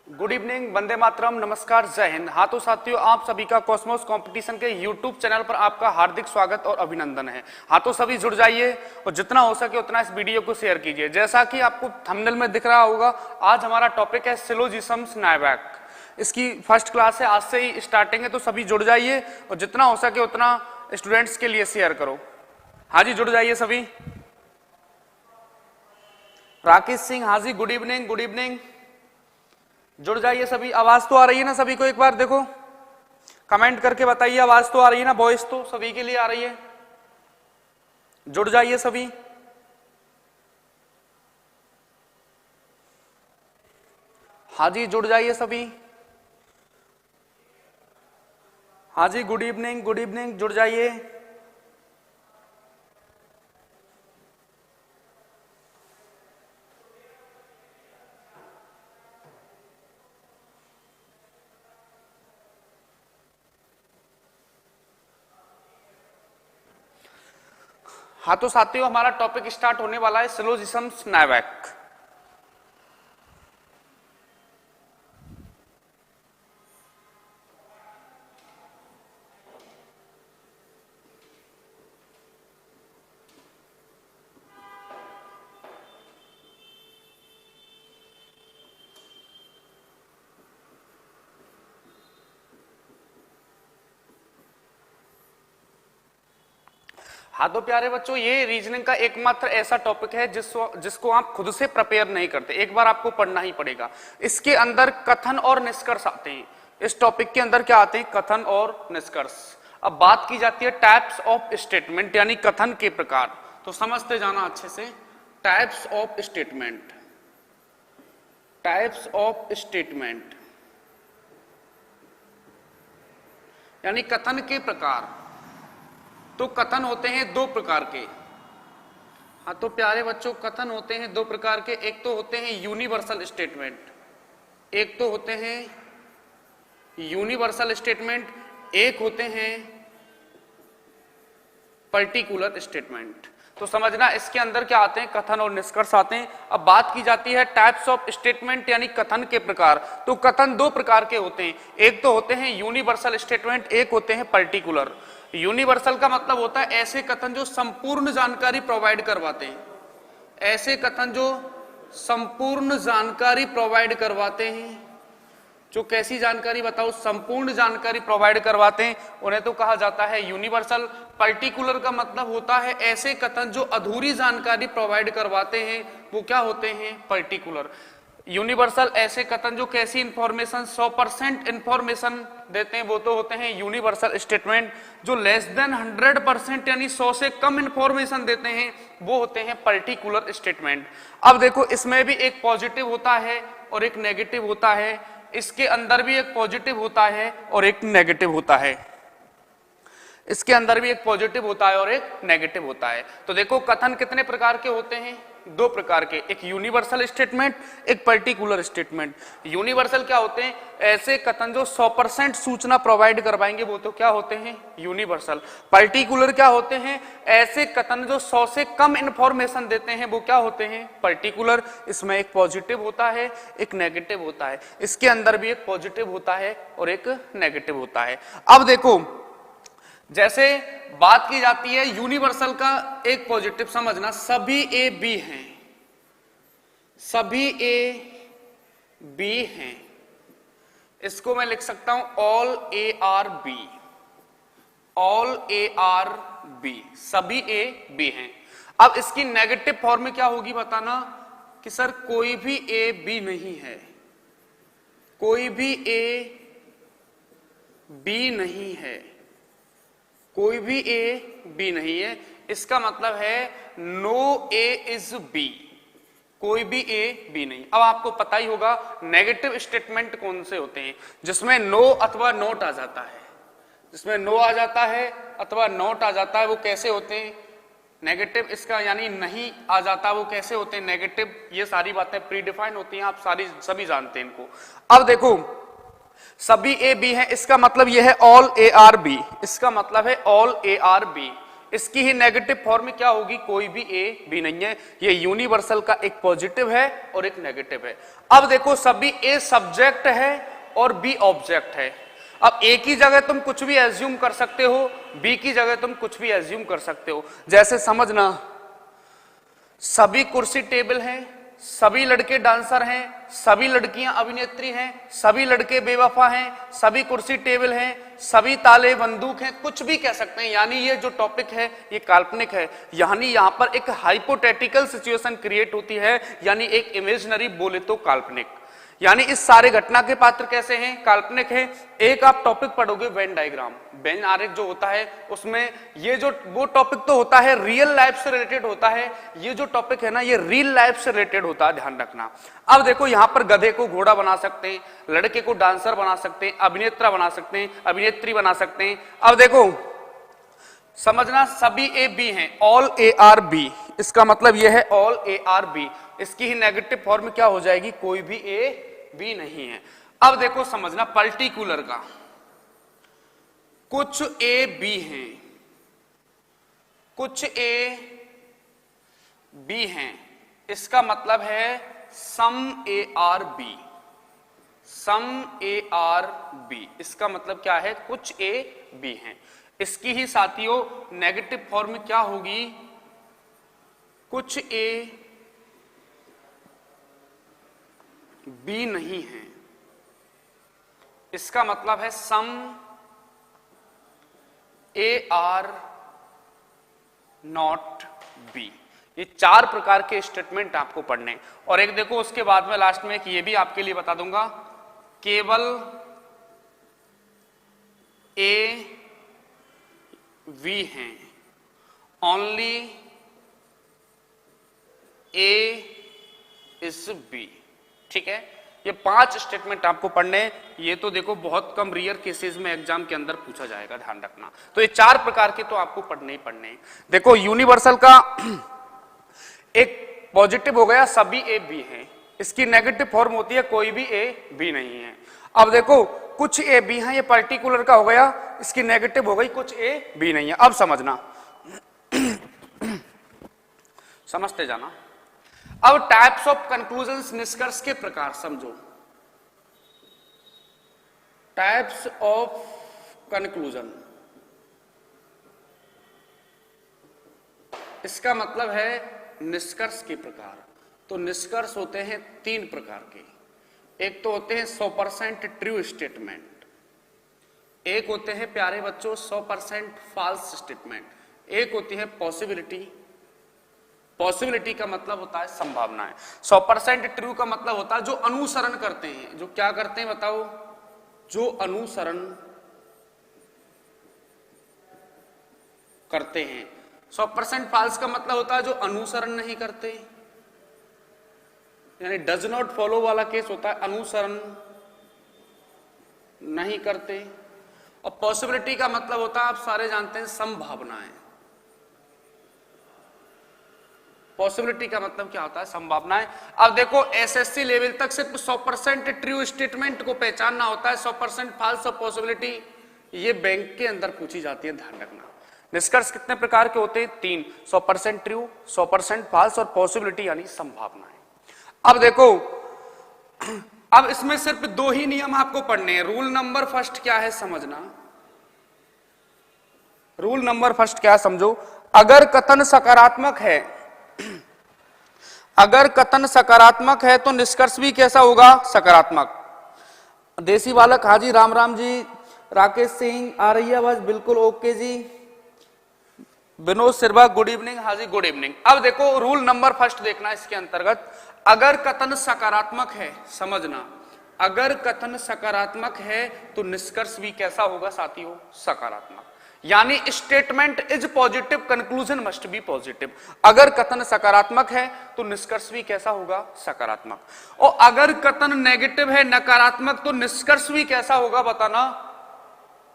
Good evening, Vande Mataram, नमस्कार, जय हिंद। हाँ तो साथियों, आप सभी का कॉस्मोस कंपटीशन के यूट्यूब चैनल पर आपका हार्दिक स्वागत और अभिनंदन है। हाँ तो सभी जुड़ जाइए और जितना हो सके उतना इस वीडियो को शेयर कीजिए। जैसा कि आपको थंबनेल में दिख रहा होगा, आज हमारा टॉपिक है सिलोजिस्म्स नायवैक। इसकी फर्स्ट क्लास है, आज से ही स्टार्टिंग है, तो सभी जुड़ जाइए और जितना हो सके उतना स्टूडेंट्स के लिए शेयर करो। हाँ जी, जुड़ जाइए सभी। राकेश सिंह, हाँ जी, गुड इवनिंग, गुड इवनिंग, जुड़ जाइए सभी। आवाज तो आ रही है ना सभी को? एक बार देखो, कमेंट करके बताइए, आवाज तो आ रही है ना? वॉइस तो सभी के लिए आ रही है? जुड़ जाइए सभी। हाँ जी, जुड़ जाइए सभी। हाँ जी, गुड इवनिंग, गुड इवनिंग, जुड़ जाइए। हाँ तो साथियों, हमारा टॉपिक स्टार्ट होने वाला है सिलोजिस्म्स नायवैक। हाँ तो प्यारे बच्चों, ये रीजनिंग का एकमात्र ऐसा टॉपिक है जिसको आप खुद से प्रिपेयर नहीं करते, एक बार आपको पढ़ना ही पड़ेगा। इसके अंदर कथन और निष्कर्ष आते हैं। इस टॉपिक के अंदर क्या आते हैं? कथन और निष्कर्ष। अब बात की जाती है टाइप्स ऑफ स्टेटमेंट, यानी कथन के प्रकार। तो समझते जाना अच्छे से। Types of statement, types of statement यानी कथन के प्रकार। तो कथन होते हैं दो प्रकार के। हाँ तो प्यारे बच्चों, कथन होते हैं दो प्रकार के। एक तो होते हैं यूनिवर्सल स्टेटमेंट, एक तो होते हैं यूनिवर्सल स्टेटमेंट, एक होते हैं पर्टिकुलर स्टेटमेंट। तो समझना, इसके अंदर क्या आते हैं? कथन और निष्कर्ष आते हैं। अब बात की जाती है टाइप्स ऑफ स्टेटमेंट यानी कथन के प्रकार। तो कथन दो प्रकार के होते हैं, एक तो होते हैं यूनिवर्सल स्टेटमेंट, एक होते हैं पर्टिकुलर। यूनिवर्सल का मतलब होता है ऐसे कथन जो संपूर्ण जानकारी प्रोवाइड करवाते हैं, ऐसे कथन जो संपूर्ण जानकारी प्रोवाइड करवाते हैं। जो कैसी जानकारी बताओ? संपूर्ण जानकारी प्रोवाइड करवाते हैं, उन्हें तो कहा जाता है यूनिवर्सल। पर्टिकुलर का मतलब होता है ऐसे कथन जो अधूरी जानकारी प्रोवाइड करवाते हैं, वो क्या होते हैं? पर्टिकुलर। यूनिवर्सल ऐसे कथन जो कैसी इंफॉर्मेशन 100% इंफॉर्मेशन देते हैं, वो तो होते हैं यूनिवर्सल स्टेटमेंट। जो लेस देन 100% यानी 100 से कम इंफॉर्मेशन देते हैं, वो होते हैं पर्टिकुलर स्टेटमेंट। अब देखो, इसमें भी एक पॉजिटिव होता है और एक नेगेटिव होता है। इसके अंदर भी एक पॉजिटिव होता है और एक नेगेटिव होता है। इसके अंदर भी एक पॉजिटिव होता है और एक नेगेटिव होता है। तो देखो, कथन कितने प्रकार के होते हैं? दो प्रकार के, एक यूनिवर्सल स्टेटमेंट, एक पर्टिकुलर स्टेटमेंट। यूनिवर्सल क्या होते हैं? ऐसे कथन जो 100% सूचना प्रोवाइड करवाएंगे, वो तो क्या होते हैं? यूनिवर्सल। पर्टिकुलर क्या होते हैं? ऐसे कथन जो 100 से कम इंफॉर्मेशन देते हैं, वो क्या होते हैं? पर्टिकुलर। इसमें एक पॉजिटिव होता है, एक नेगेटिव होता है। इसके अंदर भी एक पॉजिटिव होता है और एक नेगेटिव होता है। अब देखो, जैसे बात की जाती है यूनिवर्सल का, एक पॉजिटिव समझना, सभी ए बी हैं, सभी ए बी हैं। इसको मैं लिख सकता हूं all A are B, all A are B, सभी ए बी हैं। अब इसकी नेगेटिव फॉर्म में क्या होगी बताना कि सर कोई भी ए बी नहीं है, कोई भी ए बी नहीं है, कोई भी ए बी नहीं है। इसका मतलब है नो ए इज बी, कोई भी ए बी नहीं। अब आपको पता ही होगा नेगेटिव स्टेटमेंट कौन से होते हैं, जिसमें नो अथवा नोट आ जाता है, जिसमें नो आ जाता है अथवा नोट आ जाता है, वो कैसे होते हैं? नेगेटिव। इसका यानी नहीं आ जाता, वो कैसे होते हैं? नेगेटिव। ये सारी बातें प्रीडिफाइन होती हैं, आप सभी जानते हैं इनको। अब देखो, सभी ए बी हैं, इसका मतलब यह है ऑल ए आर बी, इसका मतलब है ऑल ए आर बी। इसकी ही नेगेटिव फॉर्म क्या होगी, कोई भी ए बी नहीं है। ये यूनिवर्सल का एक पॉजिटिव है और एक नेगेटिव है। अब देखो सभी ए सब्जेक्ट है और बी ऑब्जेक्ट है। अब ए की जगह तुम कुछ भी एज्यूम कर सकते हो, बी की जगह तुम कुछ भी एज्यूम कर सकते हो। जैसे समझना, सभी कुर्सी टेबल हैं, सभी लड़के डांसर हैं, सभी लड़कियां अभिनेत्री हैं, सभी लड़के बेवफा हैं, सभी कुर्सी टेबल हैं, सभी ताले बंदूक हैं, कुछ भी कह सकते हैं। यानी ये जो टॉपिक है ये काल्पनिक है, यानी यहां पर एक हाइपोथेटिकल सिचुएशन क्रिएट होती है, यानी एक इमेजिनरी बोले तो काल्पनिक। यानी इस सारे घटना के पात्र कैसे हैं, काल्पनिक हैं। एक आप टॉपिक पढ़ोगे वेन डायग्राम, वेन आरेख जो होता है उसमें ये जो वो टॉपिक तो होता है रियल लाइफ से रिलेटेड होता है, ये जो टॉपिक है ना ये रियल लाइफ से रिलेटेड होता है, ध्यान रखना। अब देखो यहां पर गधे को घोड़ा बना सकते हैं, लड़के को डांसर बना सकते हैं, अभिनेता बना सकते हैं, अभिनेत्री बना सकते हैं। अब देखो समझना, सभी ए बी हैं, ऑल ए आर बी, इसका मतलब यह है ऑल ए आर बी। इसकी ही नेगेटिव फॉर्म क्या हो जाएगी, कोई भी ए बी नहीं है। अब देखो समझना, पर्टिकुलर का कुछ ए बी हैं, कुछ ए बी हैं, इसका मतलब है sum a are b, sum a are b, इसका मतलब क्या है, कुछ ए बी हैं। इसकी ही साथियों नेगेटिव फॉर्म क्या होगी, कुछ ए बी नहीं है, इसका मतलब है sum a are not be. ये चार प्रकार के स्टेटमेंट आपको पढ़ने। और एक देखो उसके बाद में लास्ट में एक ये भी आपके लिए बता दूंगा, केवल ए वी हैं, ओनली ए इज बी। ठीक है, ये 5 स्टेटमेंट आपको पढ़ने। ये तो देखो बहुत कम रियर केसेस में एग्जाम के अंदर पूछा जाएगा, ध्यान रखना। तो ये 4 प्रकार के तो आपको पढ़ने ही पढ़ने। देखो यूनिवर्सल का एक पॉजिटिव हो गया, सभी ए बी हैं, इसकी नेगेटिव फॉर्म होती है कोई भी ए बी नहीं है। अब देखो कुछ ए बी हैं, ये पर्टिकुलर का हो गया, इसकी नेगेटिव हो गई कुछ ए बी नहीं है। अब समझना समझते जाना। अब टाइप्स ऑफ कंक्लूजन्स, निष्कर्ष के प्रकार समझो। टाइप्स ऑफ कंक्लूजन, इसका मतलब है निष्कर्ष के प्रकार। तो निष्कर्ष होते हैं 3 प्रकार के। एक तो होते हैं 100% ट्रू स्टेटमेंट, एक होते हैं प्यारे बच्चों 100% फॉल्स स्टेटमेंट, एक होती है पॉसिबिलिटी। पॉसिबिलिटी का मतलब होता है संभावनाएं। 100% ट्रू का मतलब होता है जो अनुसरण करते हैं, जो क्या करते हैं बताओ, जो अनुसरण करते हैं। 100% फॉल्स का मतलब होता है जो अनुसरण नहीं करते, यानी डज नॉट फॉलो वाला केस होता है, अनुसरण नहीं करते। और पॉसिबिलिटी का मतलब होता है आप सारे जानते हैं संभावनाएं। पॉसिबिलिटी का मतलब क्या होता है, संभावनाएं। अब देखो एसएससी लेवल तक सिर्फ 100% ट्रू स्टेटमेंट को पहचानना होता है, 100% फॉल्स और पॉसिबिलिटी ये बैंक के अंदर पूछी जाती है, ध्यान रखना। निष्कर्ष कितने प्रकार के होते हैं, 3, 100% ट्रू, 100% फॉल्स और पॉसिबिलिटी यानी संभावनाएं। अब देखो अब इसमें सिर्फ 2 ही नियम आपको पढ़ने हैं। रूल नंबर फर्स्ट क्या है समझना, रूल नंबर फर्स्ट क्या है समझो। अगर कथन सकारात्मक है, अगर कथन सकारात्मक है तो निष्कर्ष भी कैसा होगा, सकारात्मक। देसी बालक हाजी राम राम जी, राकेश सिंह आ रही है आवाज, बिल्कुल ओके जी। विनोद सिरवा गुड इवनिंग, हाजी गुड इवनिंग। अब देखो रूल नंबर फर्स्ट देखना, इसके अंतर्गत अगर कथन सकारात्मक है, समझना अगर कथन सकारात्मक है तो निष्कर्ष भी कैसा होगा साथियों, सकारात्मक। यानी statement is positive, conclusion must be positive. अगर कथन सकारात्मक है तो निष्कर्ष भी कैसा होगा, सकारात्मक। और अगर कथन नेगेटिव है, नकारात्मक, तो निष्कर्ष भी कैसा होगा बताना,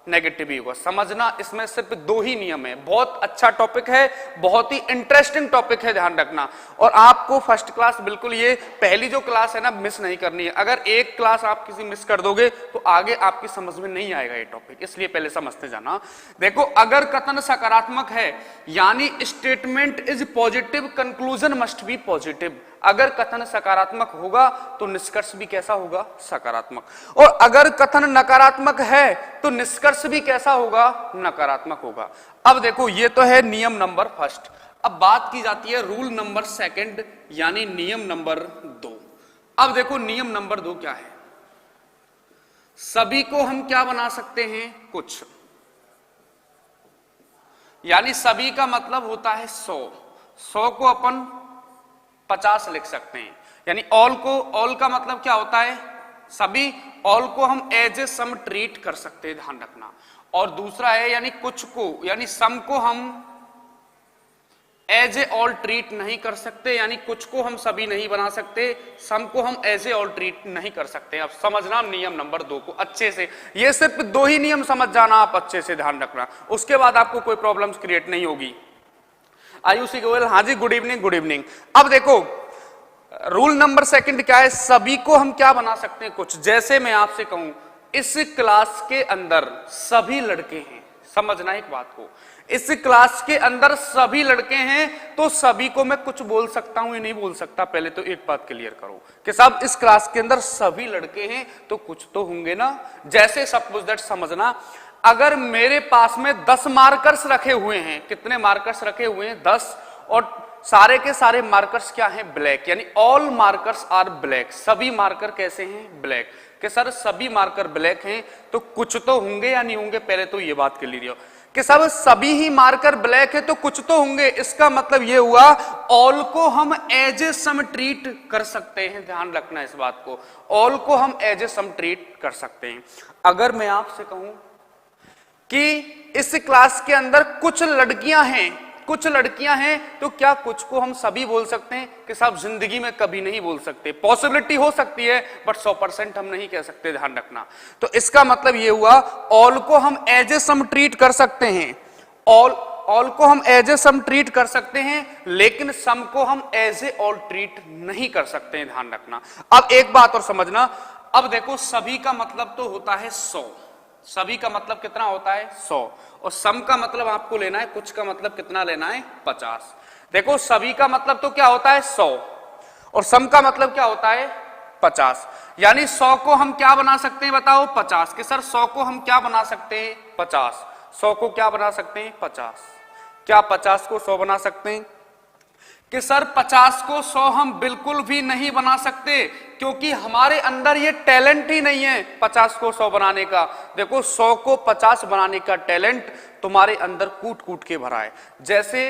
नेगेटिव ही होगा। समझना, इसमें सिर्फ दो ही नियम है। बहुत अच्छा टॉपिक है, बहुत ही इंटरेस्टिंग टॉपिक है, ध्यान रखना। और आपको फर्स्ट क्लास बिल्कुल ये पहली जो क्लास है ना मिस नहीं करनी है। अगर एक क्लास आप किसी मिस कर दोगे तो आगे आपकी समझ में नहीं आएगा ये टॉपिक, इसलिए पहले समझते जाना। देखो, अगर कथन सकारात्मक है यानी statement is positive, conclusion must be positive. अगर कथन सकारात्मक होगा तो निष्कर्ष भी कैसा होगा? सकारात्मक। और अगर कथन नकारात्मक है तो निष्कर्ष भी कैसा होगा? नकारात्मक होगा। अब देखो, ये तो है नियम नंबर फर्स्ट। अब बात की जाती है रूल नंबर सेकंड यानी नियम नंबर 2। अब देखो, नियम नंबर 2 क्या है? सभी को हम क्या बना सकते हैं? कुछ। यानी सभी का मतलब होता है 100। 100 को अपन 50 लिख सकते हैं। यानी ऑल को, ऑल का मतलब क्या होता है? सभी। ऑल को हम एज ए सम ट्रीट कर सकते हैं, ध्यान रखना। और दूसरा है यानी कुछ को, यानी सम को हम एज ए ऑल ट्रीट नहीं कर सकते, यानी कुछ को हम सभी नहीं बना सकते, सम को हम एज ए ऑल ट्रीट नहीं कर सकते। अब समझना नियम नंबर 2 को अच्छे से। ये सिर्फ 2 ही नियम समझ जाना, आप अच्छे से ध्यान रखना, उसके बाद आपको कोई प्रॉब्लम्स क्रिएट नहीं होगी। आयुषी गोयल, हाँ जी, गुड इवनिंग, गुड इवनिंग। अब देखो, रूल नंबर सेकंड क्या है? सभी को हम क्या बना सकते हैं? कुछ। जैसे मैं आपसे कहूं इस क्लास के अंदर सभी लड़के हैं, समझना एक बात को, इस क्लास के अंदर सभी लड़के हैं तो सभी को मैं कुछ बोल सकता हूं या नहीं बोल सकता? पहले तो एक बात क्लियर करो कि साहब इस क्लास के अंदर सभी लड़के हैं तो कुछ तो होंगे ना। जैसे सपोज दैट, समझना, अगर मेरे पास में 10 मार्कर्स रखे हुए हैं, कितने मार्कर्स रखे हुए हैं? 10, और सारे के सारे मार्कर्स क्या हैं? ब्लैक, यानी ऑल मार्कर्स आर ब्लैक। सभी मार्कर कैसे हैं? ब्लैक। कि सर सभी मार्कर ब्लैक हैं तो कुछ तो होंगे या नहीं होंगे? पहले तो ये बात क्लियर हो कि सब सभी ही मार्कर ब्लैक है तो कुछ तो होंगे। इसका मतलब ये हुआ ऑल को हम एज ए सम ट्रीट कर सकते हैं, ध्यान रखना इस बात को। ऑल को हम एज ए सम ट्रीट कर सकते हैं। अगर मैं आपसे कहूं कि इस क्लास के अंदर कुछ लड़कियां हैं, कुछ लड़कियां हैं, तो क्या कुछ को हम सभी बोल सकते हैं? कि साहब जिंदगी में कभी नहीं बोल सकते। पॉसिबिलिटी हो सकती है बट 100% हम नहीं कह सकते, ध्यान रखना। तो इसका मतलब ये हुआ ऑल को हम एज ए सम ट्रीट कर सकते हैं, ऑल को हम एज ए सम ट्रीट कर सकते हैं, लेकिन सम को हम एज ए ऑल ट्रीट नहीं कर सकते हैं, ध्यान रखना। अब एक बात और समझना, अब देखो सभी का मतलब तो होता है 100। सभी का मतलब कितना होता है? 100। और सम का मतलब आपको लेना है, कुछ का मतलब कितना लेना है? 50। देखो सभी का मतलब तो क्या होता है? 100, और सम का मतलब क्या होता है? 50। यानी 100 को हम क्या बना सकते हैं? बताओ, 50। कि सर 100 को हम क्या बना सकते हैं? 50। 100 को क्या बना सकते हैं? 50। क्या 50 को 100 बना सकते हैं? कि सर 50 को 100 हम बिल्कुल भी नहीं बना सकते, क्योंकि हमारे अंदर ये टैलेंट ही नहीं है 50 को 100 बनाने का। देखो 100 को 50 बनाने का टैलेंट तुम्हारे अंदर कूट कूट के भरा है। जैसे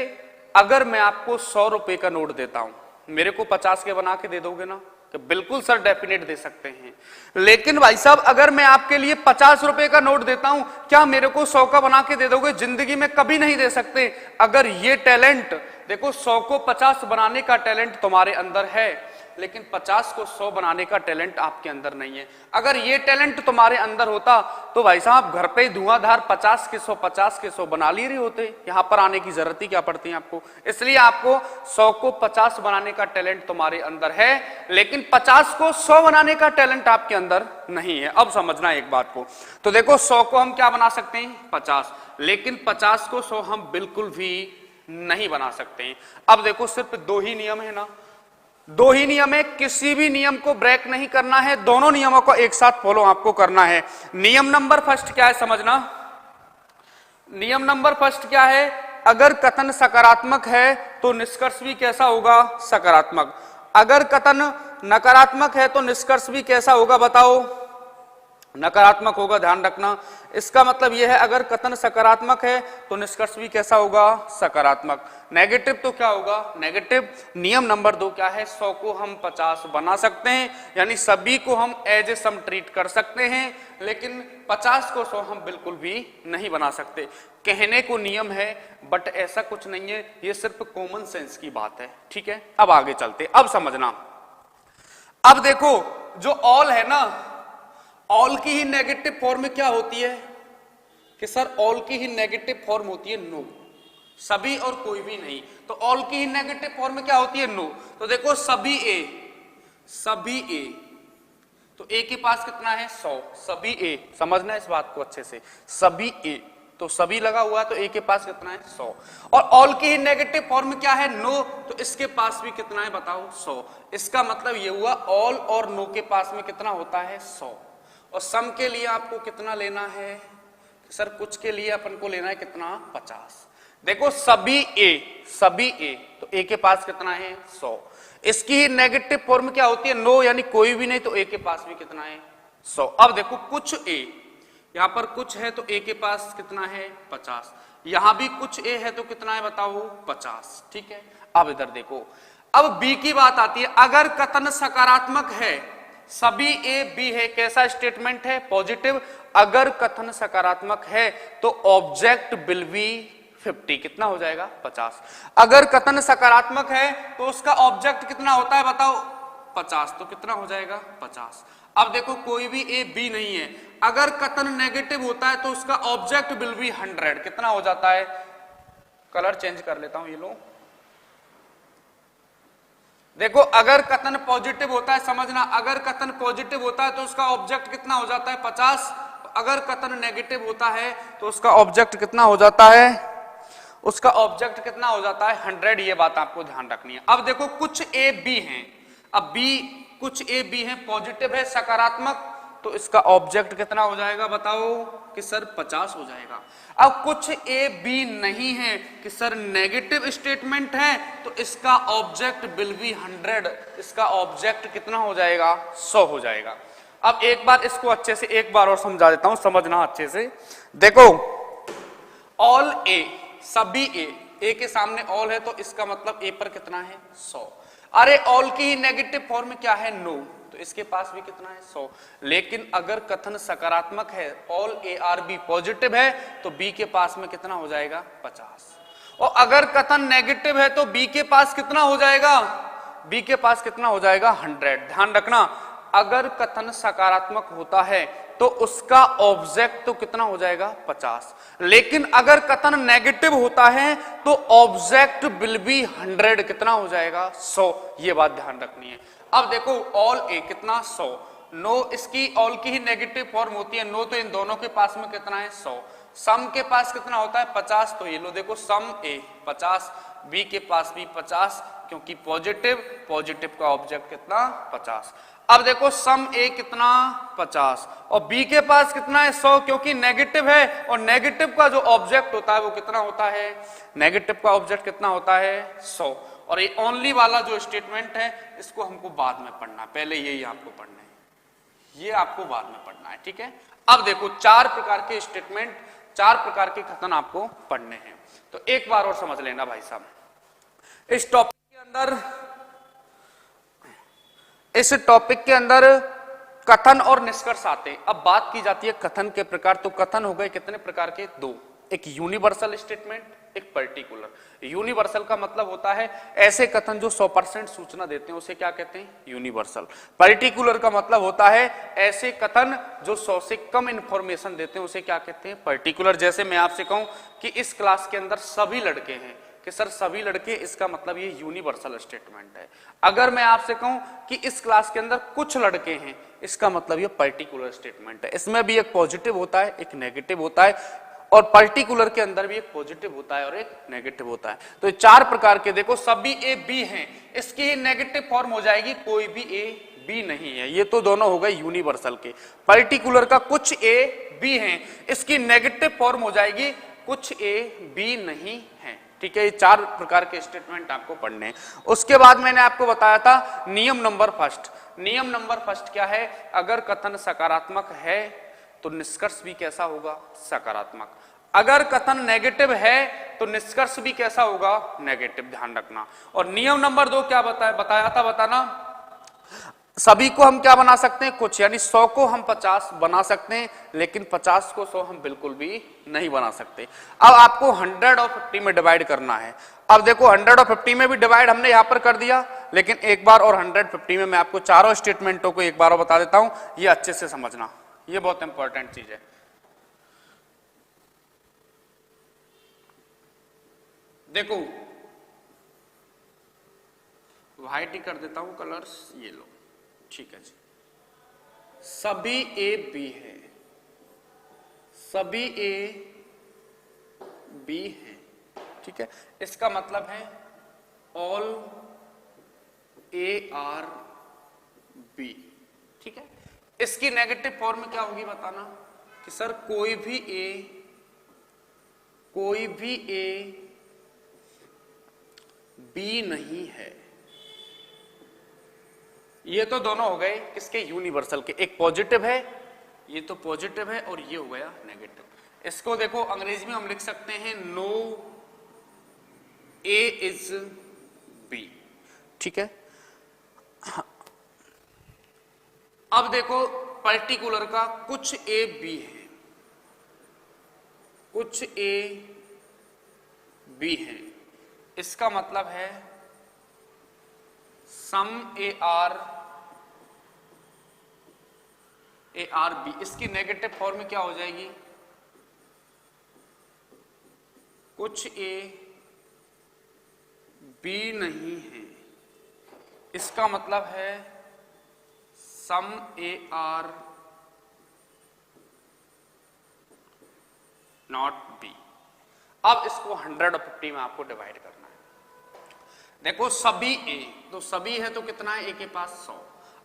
अगर मैं आपको 100 रुपए का नोट देता हूं, मेरे को 50 के बना के दे दोगे ना? कि बिल्कुल सर, डेफिनेट दे सकते हैं। लेकिन भाई साहब अगर मैं आपके लिए 50 रुपए का नोट देता हूं, क्या मेरे को 100 का बना के दे दोगे? जिंदगी में कभी नहीं दे सकते। अगर ये टैलेंट, देखो 100 को 50 बनाने का टैलेंट तुम्हारे अंदर है, लेकिन 50 को 100 बनाने का टैलेंट आपके अंदर नहीं है। अगर ये टैलेंट तुम्हारे अंदर होता तो भाई साहब घर पे धुआंधार 50 के 100 50 के 100 बना ले रहे होते, यहां पर आने की जरूरत ही क्या पड़ती है आपको? इसलिए आपको 100 को 50 बनाने का टैलेंट तुम्हारे अंदर है, लेकिन 50 को 100 बनाने का टैलेंट आपके अंदर नहीं है। अब समझना एक बात को, तो देखो 100 को हम क्या बना सकते हैं? 50, लेकिन 50 को 100 हम बिल्कुल भी नहीं बना सकते हैं। अब देखो सिर्फ 2 ही नियम है ना, 2 ही नियम है, किसी भी नियम को ब्रेक नहीं करना है, दोनों नियमों को एक साथ फॉलो आपको करना है। नियम नंबर फर्स्ट क्या है? समझना, नियम नंबर फर्स्ट क्या है? अगर कथन सकारात्मक है तो निष्कर्ष भी कैसा होगा? सकारात्मक। अगर कथन नकारात्मक है तो निष्कर्ष भी कैसा होगा? बताओ, नकारात्मक होगा, ध्यान रखना। इसका मतलब यह है अगर कथन सकारात्मक है तो निष्कर्ष भी कैसा होगा? सकारात्मक। नेगेटिव तो क्या होगा? नेगेटिव। नियम नंबर 2 क्या है? 100 को हम 50 बना सकते हैं, यानी सभी को हम एज ए सम ट्रीट कर सकते हैं, लेकिन 50 को 100 हम बिल्कुल भी नहीं बना सकते। कहने को नियम है बट ऐसा कुछ नहीं है, ये सिर्फ कॉमन सेंस की बात है, ठीक है। अब आगे चलते, अब समझना। अब देखो जो ऑल है ना, ऑल की ही नेगेटिव फॉर्म में क्या होती है? कि सर ऑल की ही नेगेटिव फॉर्म होती है नो, सभी और कोई भी नहीं। तो ऑल की ही नेगेटिव फॉर्म में क्या होती है नो। तो देखो सभी ए, सभी ए, तो ए के पास कितना है 100, सभी ए, समझना इस बात को अच्छे से, सभी ए, तो सभी लगा हुआ है तो ए के पास कितना है 100। और ऑल की ही नेगेटिव फॉर्म क्या है नो, तो इसके पास भी कितना है बताओ 100। इसका मतलब ये हुआ ऑल और नो के पास में कितना होता है 100। और सम के लिए आपको कितना लेना है सर, कुछ के लिए अपन को लेना है कितना 50। देखो सभी ए, सभी ए, तो ए के पास कितना है 100। इसकी नेगेटिव फॉर्म क्या होती है नो, यानी कोई भी नहीं, तो ए के पास भी कितना है 100। अब देखो कुछ ए, यहां पर कुछ है तो ए के पास कितना है 50, यहां भी कुछ ए है तो कितना है बताओ 50, ठीक है। अब इधर देखो, अब बी की बात आती है, अगर कथन सकारात्मक है, सभी ए बी है, कैसा स्टेटमेंट है पॉजिटिव, अगर कथन सकारात्मक है तो ऑब्जेक्ट विल बी 50, कितना हो जाएगा 50। अगर कथन सकारात्मक है तो उसका ऑब्जेक्ट कितना होता है बताओ 50, तो कितना हो जाएगा 50। अब देखो कोई भी ए बी नहीं है, अगर कथन नेगेटिव होता है तो उसका ऑब्जेक्ट विल बी 100, कितना हो जाता है, कलर चेंज कर लेता हूं, ये लो। देखो अगर कथन पॉजिटिव होता है, समझना, अगर कथन पॉजिटिव होता है तो उसका ऑब्जेक्ट कितना हो जाता है 50, अगर कथन नेगेटिव होता है तो उसका ऑब्जेक्ट कितना हो जाता है, उसका ऑब्जेक्ट कितना हो जाता है 100। ये बात आपको ध्यान रखनी है। अब देखो कुछ ए बी हैं, अब बी, कुछ ए बी है पॉजिटिव है सकारात्मक, तो इसका ऑब्जेक्ट कितना हो जाएगा बताओ कि सर 50 हो जाएगा। अब कुछ ए बी नहीं है कि सर नेगेटिव स्टेटमेंट है, तो इसका ऑब्जेक्ट विल बी 100, इसका ऑब्जेक्ट कितना हो जाएगा 100 हो जाएगा। अब एक बार इसको अच्छे से एक बार और समझा देता हूं, समझना अच्छे से। देखो ऑल ए, सभी ए के सामने ऑल है तो इसका मतलब ए पर कितना है 100। अरे ऑल की नेगेटिव फॉर्म में क्या है नो, तो इसके पास भी कितना है 100। लेकिन अगर कथन सकारात्मक है, all A are B positive है, तो बी के पास में कितना हो जाएगा 50। और अगर कथन नेगेटिव है तो बी के पास कितना हो जाएगा, बी के पास कितना हो जाएगा 100। ध्यान रखना, अगर कथन सकारात्मक होता है तो उसका ऑब्जेक्ट तो कितना हो जाएगा 50, लेकिन अगर कथन नेगेटिव होता है तो ऑब्जेक्ट विल बी 100, कितना हो जाएगा 100। ये बात ध्यान रखनी है। अब देखो ऑल ए कितना 100, नो इसकी ऑल की ही नेगेटिव फॉर्म होती है नो, तो इन दोनों के पास में कितना है 100। सम के पास कितना होता है 50, तो ये लो देखो सम ए 50, बी के पास भी 50, क्योंकि पॉजिटिव का ऑब्जेक्ट कितना 50। अब देखो सम ए कितना 50 और बी के पास कितना है 100, क्योंकि नेगेटिव है, और नेगेटिव का जो ऑब्जेक्ट होता है वो कितना होता है, नेगेटिव का ऑब्जेक्ट कितना होता है 100। और ये ओनली वाला जो स्टेटमेंट है इसको हमको बाद में पढ़ना, पहले यही आपको पढ़ना है, ये आपको बाद में पढ़ना है, ठीक है। अब देखो 4 प्रकार के स्टेटमेंट, 4 प्रकार के कथन आपको पढ़ने हैं, तो एक बार और समझ लेना भाई साहब। इस टॉपिक के अंदर कथन और निष्कर्ष आते हैं। अब बात की जाती है कथन के प्रकार, तो कथन हो गए कितने प्रकार के, 2, एक यूनिवर्सल स्टेटमेंट, एक पर्टिकुलर। यूनिवर्सल का मतलब होता है ऐसे कथन जो 100% सूचना देते हैं, उसे क्या कहते हैं यूनिवर्सल। पर्टिकुलर का मतलब होता है ऐसे कथन जो 100 से कम इंफॉर्मेशन देते हैं, उसे क्या कहते हैं पर्टिकुलर। जैसे मैं आपसे कहूं कि इस क्लास के अंदर सभी लड़के हैं, कि सर सभी लड़के, इसका मतलब ये यूनिवर्सल स्टेटमेंट है। अगर मैं आपसे कहूं कि इस क्लास के अंदर कुछ लड़के हैं, इसका मतलब ये पर्टिकुलर स्टेटमेंट है। इसमें भी एक पॉजिटिव होता है, एक नेगेटिव होता है, और पर्टिकुलर के अंदर भी एक पॉजिटिव होता है और एक नेगेटिव होता है। तो 4 प्रकार के, देखो सभी ए बी हैं, इसकी नेगेटिव फॉर्म हो जाएगी कोई भी ए बी नहीं है, ये तो दोनों हो गए यूनिवर्सल के। पर्टिकुलर का कुछ ए बी हैं, इसकी नेगेटिव फॉर्म हो जाएगी कुछ ए बी नहीं है, ठीक है। ये 4 प्रकार के स्टेटमेंट आपको पढ़ने हैं। उसके बाद मैंने आपको बताया था नियम नंबर फर्स्ट। नियम नंबर फर्स्ट क्या है, अगर कथन सकारात्मक है तो निष्कर्ष भी कैसा होगा, सकारात्मक। अगर कथन नेगेटिव है तो निष्कर्ष भी कैसा होगा, नेगेटिव, ध्यान रखना। और नियम नंबर 2 क्या बताया था, बताना। सभी को हम क्या बना सकते हैं, कुछ, यानी 100 को हम 50 बना सकते हैं, लेकिन 50 को 100 हम बिल्कुल भी नहीं बना सकते। अब आपको 100 और 50 में डिवाइड करना है। अब देखो 100 और 50 में भी डिवाइड हमने यहां पर कर दिया, लेकिन एक बार और 100 50 में मैं आपको चारों स्टेटमेंटों को एक बार और बता देता हूं, ये अच्छे से समझना, ये बहुत इंपॉर्टेंट चीज है। देखो व्हाइट ही कर देता हूं कलर्स, ये लो, ठीक है जी। सभी ए बी है, सभी ए बी है, ठीक है। इसका मतलब है ऑल ए आर बी, ठीक है। इसकी नेगेटिव फॉर्म में क्या होगी बताना कि सर कोई भी ए बी नहीं है। ये तो दोनों हो गए किसके, यूनिवर्सल के। एक पॉजिटिव है, ये तो पॉजिटिव है, और ये हो गया नेगेटिव। इसको देखो अंग्रेजी में हम लिख सकते हैं नो ए इज बी, ठीक है। अब देखो पर्टिकुलर का कुछ ए बी है, कुछ ए बी है, इसका मतलब है सम ए आर बी। इसकी नेगेटिव फॉर्म में क्या हो जाएगी, कुछ ए बी नहीं है, इसका मतलब है sum a are not be. अब इसको 100 और 50 में आपको डिवाइड करना है। देखो सभी ए, तो सभी है तो कितना है, ए के पास 100।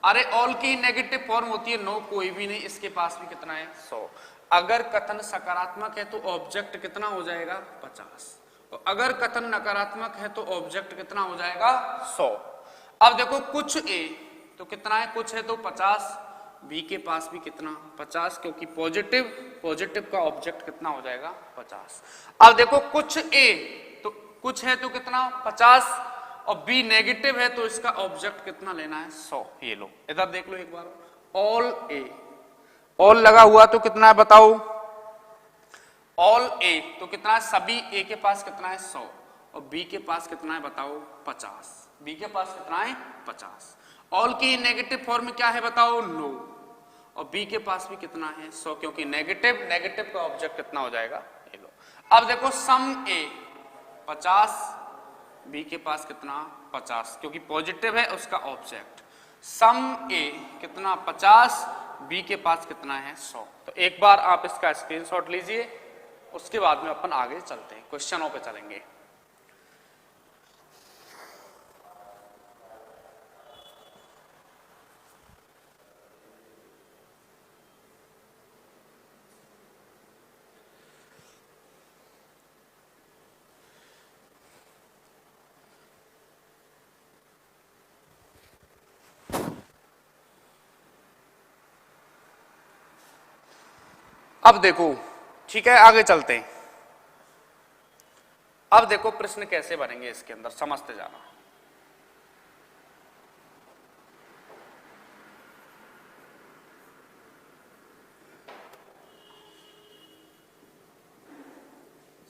अरे ऑल की नेगेटिव फॉर्म होती है नो कोई भी नहीं, इसके पास भी कितना है 100। अगर कथन सकारात्मक है तो ऑब्जेक्ट कितना हो जाएगा 50, और अगर कथन नकारात्मक है तो ऑब्जेक्ट कितना हो जाएगा 100। अब देखो कुछ ए तो कितना है, कुछ है तो 50, बी के पास भी कितना 50, क्योंकि पॉजिटिव का ऑब्जेक्ट कितना हो जाएगा 50। अब देखो कुछ ए तो कुछ है तो कितना 50, और बी नेगेटिव है तो इसका ऑब्जेक्ट कितना लेना है 100। ये लो इधर देख लो एक बार, ऑल ए, ऑल लगा हुआ तो कितना है बताओ, ऑल ए तो कितना है, सभी ए के पास कितना है 100, और बी के पास कितना है बताओ 50, बी के पास कितना है 50। ऑल की नेगेटिव फॉर्म में क्या है बताओ नो, और बी के पास भी कितना है 100, क्योंकि नेगेटिव का ऑब्जेक्ट कितना हो जाएगा, ये लो। अब देखो सम ए 50, बी के पास कितना 50, क्योंकि पॉजिटिव है उसका ऑब्जेक्ट। सम ए कितना 50, बी के पास कितना है 100। तो एक बार आप इसका स्क्रीनशॉट लीजिए, उसके बाद में अपन आगे चलते हैं, क्वेश्चनों पे चलेंगे। अब देखो ठीक है, आगे चलते हैं। अब देखो प्रश्न कैसे बनेंगे इसके अंदर, समझते जाना।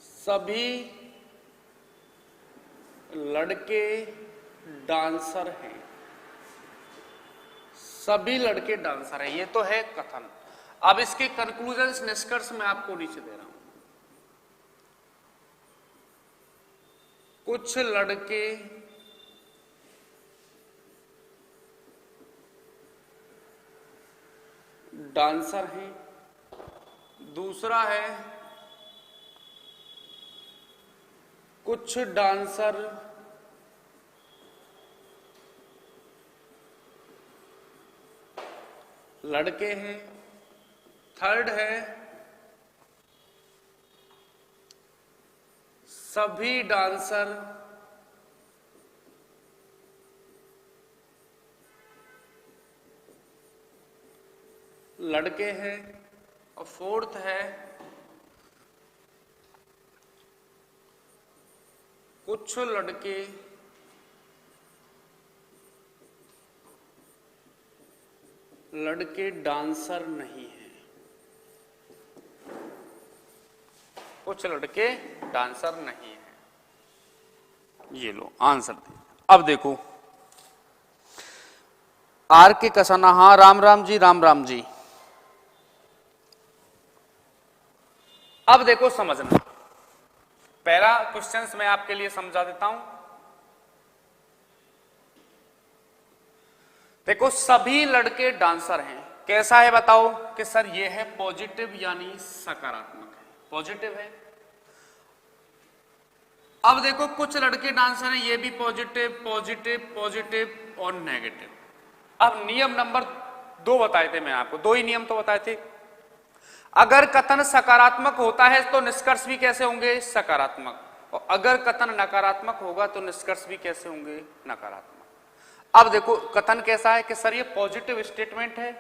सभी लड़के डांसर हैं, सभी लड़के डांसर हैं, ये तो है कथन। अब इसके कंक्लूजन निष्कर्ष मैं आपको नीचे दे रहा हूं। कुछ लड़के डांसर हैं, दूसरा है कुछ डांसर लड़के हैं, थर्ड है सभी डांसर लड़के हैं, और फोर्थ है कुछ लड़के डांसर नहीं हैं, कुछ लड़के डांसर नहीं हैं। ये लो आंसर दे। अब देखो आर के कसाना, हाँ राम राम जी, राम राम जी। अब देखो समझना, पहला क्वेश्चन मैं आपके लिए समझा देता हूं। देखो सभी लड़के डांसर हैं, कैसा है बताओ कि सर ये है पॉजिटिव यानी सकारात्मक है, पॉजिटिव है। अब देखो कुछ लड़के डांसर हैं, ये भी पॉजिटिव पॉजिटिव पॉजिटिव और नेगेटिव। अब नियम नंबर 2 बताए थे मैं आपको, 2 ही नियम तो बताए थे। अगर कथन सकारात्मक होता है तो निष्कर्ष भी कैसे होंगे, सकारात्मक, और अगर कथन नकारात्मक होगा तो निष्कर्ष भी कैसे होंगे, नकारात्मक। अब देखो कथन कैसा है कि सर ये पॉजिटिव स्टेटमेंट है,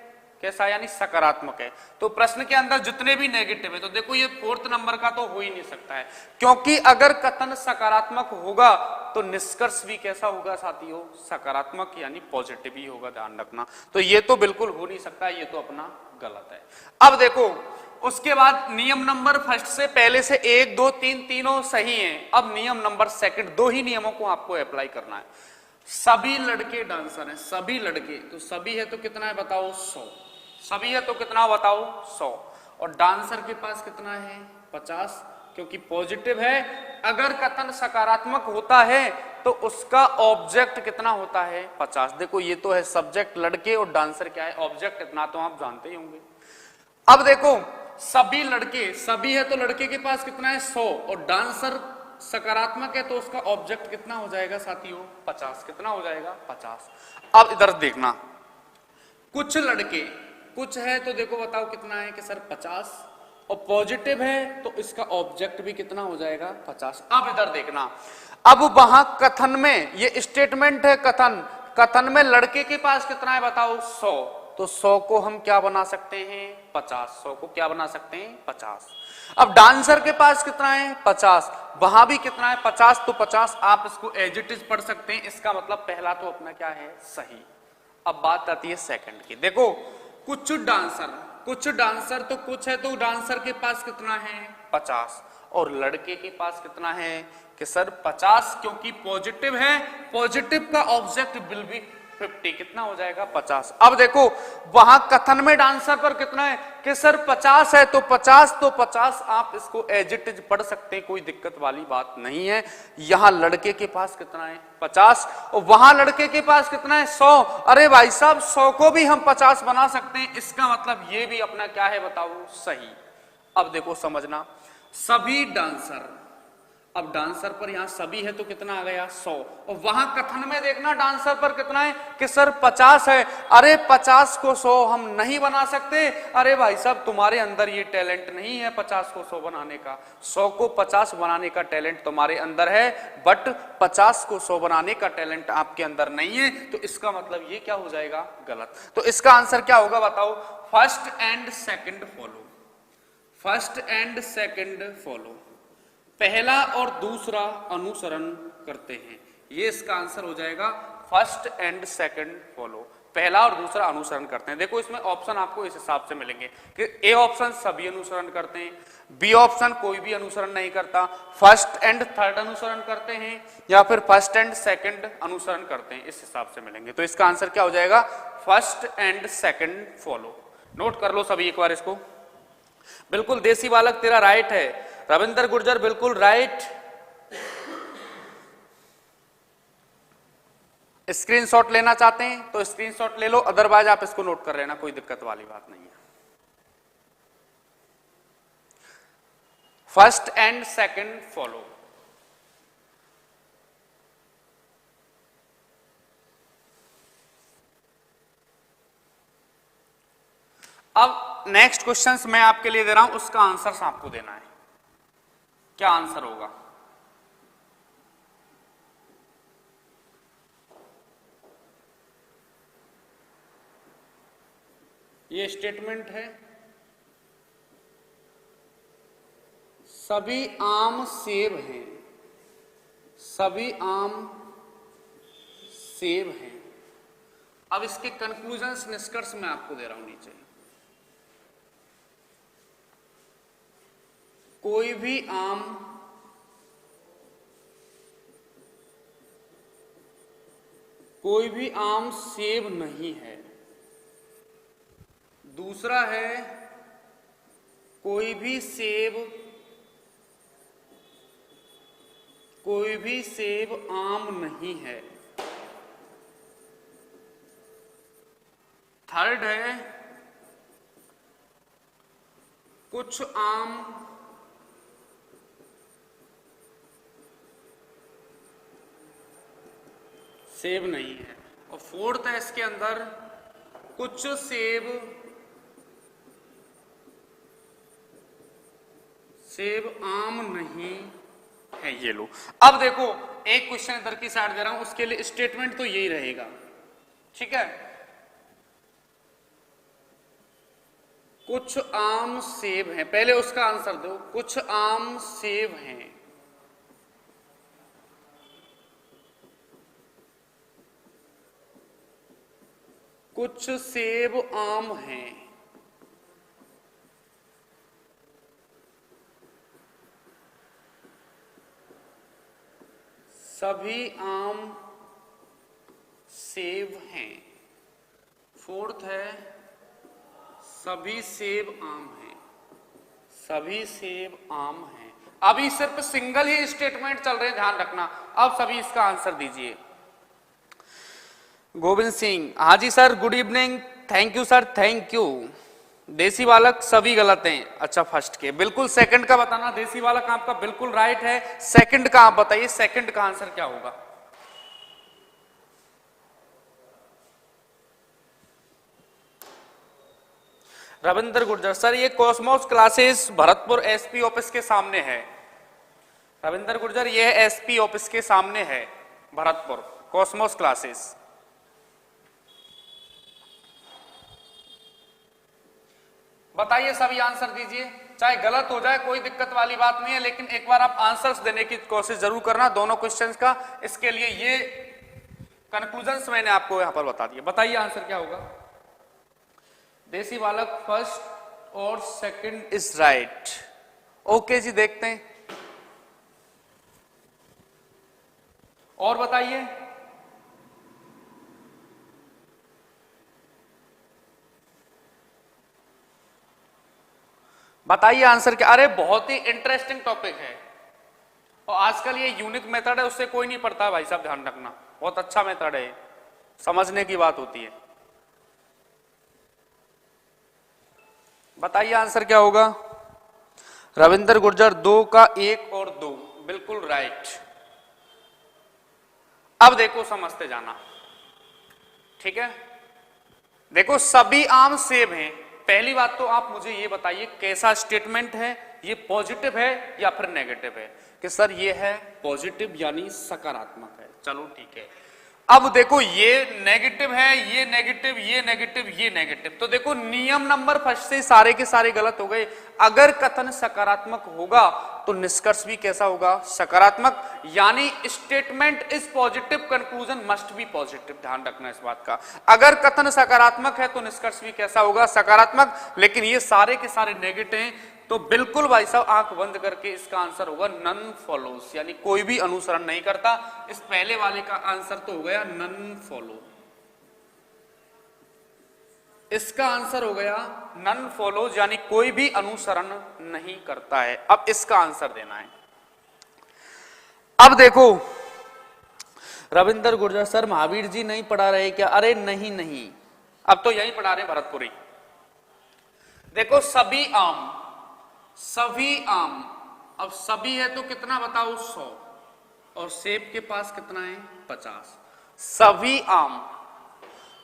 कैसा यानी सकारात्मक है, तो प्रश्न के अंदर जितने भी नेगेटिव है तो देखो ये 4th नंबर का तो हो ही नहीं सकता है, क्योंकि अगर कथन सकारात्मक होगा तो निष्कर्ष भी कैसा होगा साथियों, सकारात्मक यानी पॉजिटिव ही होगा, ध्यान रखना। तो ये तो बिल्कुल हो नहीं सकता, ये तो अपना गलत है। अब देखो उसके बाद नियम नंबर फर्स्ट से पहले से 1 2 3 तीनों सही हैं। अब नियम नंबर सेकंड, 2 ही नियमों को आपको अप्लाई करना है। सभी लड़के डांसर हैं, सभी लड़के, तो सभी है तो कितना है बताओ, 100। सभी है तो कितना बताओ, 100। और डांसर के पास कितना है, 50, क्योंकि पॉजिटिव है। अगर कथन सकारात्मक होता है तो उसका ऑब्जेक्ट कितना होता है, 50। देखो ये तो है सब्जेक्ट लड़के और डांसर क्या है, ऑब्जेक्ट, इतना तो आप जानते ही होंगे। अब देखो सभी लड़के, सभी है तो लड़के के पास कितना है, 100, और डांसर सकारात्मक है तो उसका ऑब्जेक्ट कितना हो जाएगा साथियों, 50। कितना हो जाएगा, 50। अब इधर देखना, कुछ लड़के, कुछ है तो देखो बताओ कितना है कि सर 50, और पॉजिटिव है तो इसका ऑब्जेक्ट भी कितना हो जाएगा, 50। अब इधर देखना, अब वहां कथन में, ये स्टेटमेंट है कथन, कथन में लड़के के पास कितना है बताओ, 100, तो 100 को हम क्या बना सकते हैं, 50। 100 को क्या बना सकते हैं, 50। अब डांसर के पास कितना है, 50, वहां भी कितना है, 50, तो 50 आप इसको एज इट इज पढ़ सकते हैं, इसका मतलब पहला तो अपना क्या है, सही। अब बात आती है सेकंड की। देखो कुछ डांसर, कुछ डांसर तो कुछ है तो डांसर के पास कितना है, 50, और लड़के के पास कितना है कि सर 50, क्योंकि पॉजिटिव है, पॉजिटिव का ऑब्जेक्ट विल बी 50, कितना हो जाएगा, 50। अब देखो वहां कथन में डांसर पर कितना है कि सर 50 है, तो 50, तो 50 आप इसको एज इट इज पढ़ सकते हैं, कोई दिक्कत वाली बात नहीं है। यहां लड़के के पास कितना है, 50, और वहां लड़के के पास कितना है, 100। अरे भाई साहब 100 को भी हम 50 बना सकते हैं, इसका मतलब ये भी अपना क्या है बताओ, सही। अब देखो समझना, सभी डांसर, अब डांसर पर यहां सभी है तो कितना आ गया, 100, और वहां कथन में देखना डांसर पर कितना है कि सर 50 है। अरे 50 को 100 हम नहीं बना सकते, अरे भाई साहब तुम्हारे अंदर ये टैलेंट नहीं है 50 को 100 बनाने का, 100 को 50 बनाने का टैलेंट तुम्हारे अंदर है, बट 50 को 100 बनाने का टैलेंट आपके अंदर नहीं है, तो इसका मतलब ये क्या हो जाएगा, गलत। तो इसका आंसर क्या होगा बताओ, first and second follow, first and second follow, पहला और दूसरा अनुसरण करते हैं, ये इसका आंसर हो जाएगा, फर्स्ट एंड सेकंड फॉलो, पहला और दूसरा अनुसरण करते हैं। देखो इसमें ऑप्शन आपको इस हिसाब से मिलेंगे कि ए ऑप्शन सभी अनुसरण करते हैं, बी ऑप्शन कोई भी अनुसरण नहीं करता, फर्स्ट एंड थर्ड अनुसरण करते हैं, या फिर फर्स्ट एंड सेकंड अनुसरण करते हैं, इस हिसाब से मिलेंगे। तो इसका आंसर क्या हो जाएगा, first and second follow. Note कर लो सभी एक बार इसको। बिल्कुल देसी बालक तेरा राइट है, रविंद्र गुर्जर बिल्कुल राइट। स्क्रीनशॉट लेना चाहते हैं तो स्क्रीनशॉट ले लो, अदरवाइज आप इसको नोट कर लेना, कोई दिक्कत वाली बात नहीं है। फर्स्ट एंड सेकंड फॉलो, अब नेक्स्ट क्वेश्चन मैं आपके लिए दे रहा हूं, उसका आंसर आपको देना है। क्या आंसर होगा, ये स्टेटमेंट है, सभी आम सेब हैं, सभी आम सेब हैं। अब इसके कंक्लूजन्स, निष्कर्ष मैं आपको दे रहा हूं नीचे। कोई भी आम सेब नहीं है। दूसरा है कोई भी सेब कोई भी सेब आम नहीं है। थर्ड है कुछ आम सेब नहीं है। और फोर्थ है इसके अंदर कुछ सेब आम नहीं है। ये लो, अब देखो एक क्वेश्चन इधर की साइड दे रहा हूं, उसके लिए स्टेटमेंट तो यही रहेगा, ठीक है। कुछ आम सेब हैं, पहले उसका आंसर दो। कुछ आम सेब हैं, कुछ सेब आम हैं, सभी आम सेब हैं। फोर्थ है सभी सेब आम हैं, सभी सेब आम हैं। अभी सिर्फ सिंगल ही स्टेटमेंट चल रहे हैं, ध्यान रखना। अब सभी इसका आंसर दीजिए। गोविंद सिंह, हाँ जी sir, good evening, thank you sir, thank you. देसी बालक सभी गलत हैं। अच्छा, फर्स्ट के बिल्कुल, सेकंड का बताना। देसी बालक आपका बिल्कुल राइट है। सेकंड का आप बताइए, सेकंड का आंसर क्या होगा? रविंद्र गुर्जर, सर ये Cosmos classes Bharatpur SP office के सामने है। रविंद्र गुर्जर, ये एसपी ऑफिस के सामने है भरतपुर, कॉस्मोस क्लासेस। बताइए, सभी आंसर दीजिए, चाहे गलत हो जाए कोई दिक्कत वाली बात नहीं है, लेकिन एक बार आप आंसर्स देने की कोशिश जरूर करना दोनों क्वेश्चंस का। इसके लिए ये कंक्लूजन्स मैंने आपको यहां पर बता दिया। बताइए आंसर क्या होगा? देसी बालक फर्स्ट और सेकंड इज राइट। ओके जी, देखते हैं और बताइए। बताइए आंसर क्या? अरे बहुत ही इंटरेस्टिंग टॉपिक है और आजकल ये यूनिक मेथड है, उससे कोई नहीं पढ़ता भाई साहब, ध्यान रखना। बहुत अच्छा मेथड है, समझने की बात होती है। बताइए आंसर क्या होगा? रविंद्र गुर्जर, 2 का 1 और 2, बिल्कुल राइट। अब देखो, समझते जाना, ठीक है। देखो, सभी आम सेब हैं। पहली बात तो आप मुझे ये बताइए कैसा स्टेटमेंट है, ये पॉजिटिव है या फिर नेगेटिव है? कि सर ये है पॉजिटिव यानी सकारात्मक है। चलो ठीक है। अब देखो, ये नेगेटिव है, ये नेगेटिव, ये नेगेटिव, ये नेगेटिव। तो देखो, नियम नंबर फर्स्ट से सारे के सारे गलत हो गए। अगर कथन सकारात्मक होगा तो निष्कर्ष भी कैसा होगा? सकारात्मक। यानी statement is positive, conclusion must be positive. ध्यान रखना इस बात का। अगर कथन सकारात्मक है तो निष्कर्ष भी कैसा होगा? सकारात्मक। लेकिन ये सारे के सारे नेगेटिव हैं, तो बिल्कुल भाई साहब आंख बंद करके इसका आंसर होगा नन फॉलोस, यानी कोई भी अनुसरण नहीं करता। इस पहले वाले का आंसर तो हो गया नन फॉलो, इसका आंसर हो गया नन फॉलोज, यानी कोई भी अनुसरण नहीं करता है। अब इसका आंसर देना है। अब देखो, रविंद्र गुर्जर, सर महावीर जी नहीं पढ़ा रहे क्या? अरे नहीं नहीं, अब तो यही पढ़ा रहे भरतपुरी। देखो, सभी आम, सभी आम, अब सभी है तो कितना बताओ? 100, और सेब के पास कितना है? 50। सभी आम,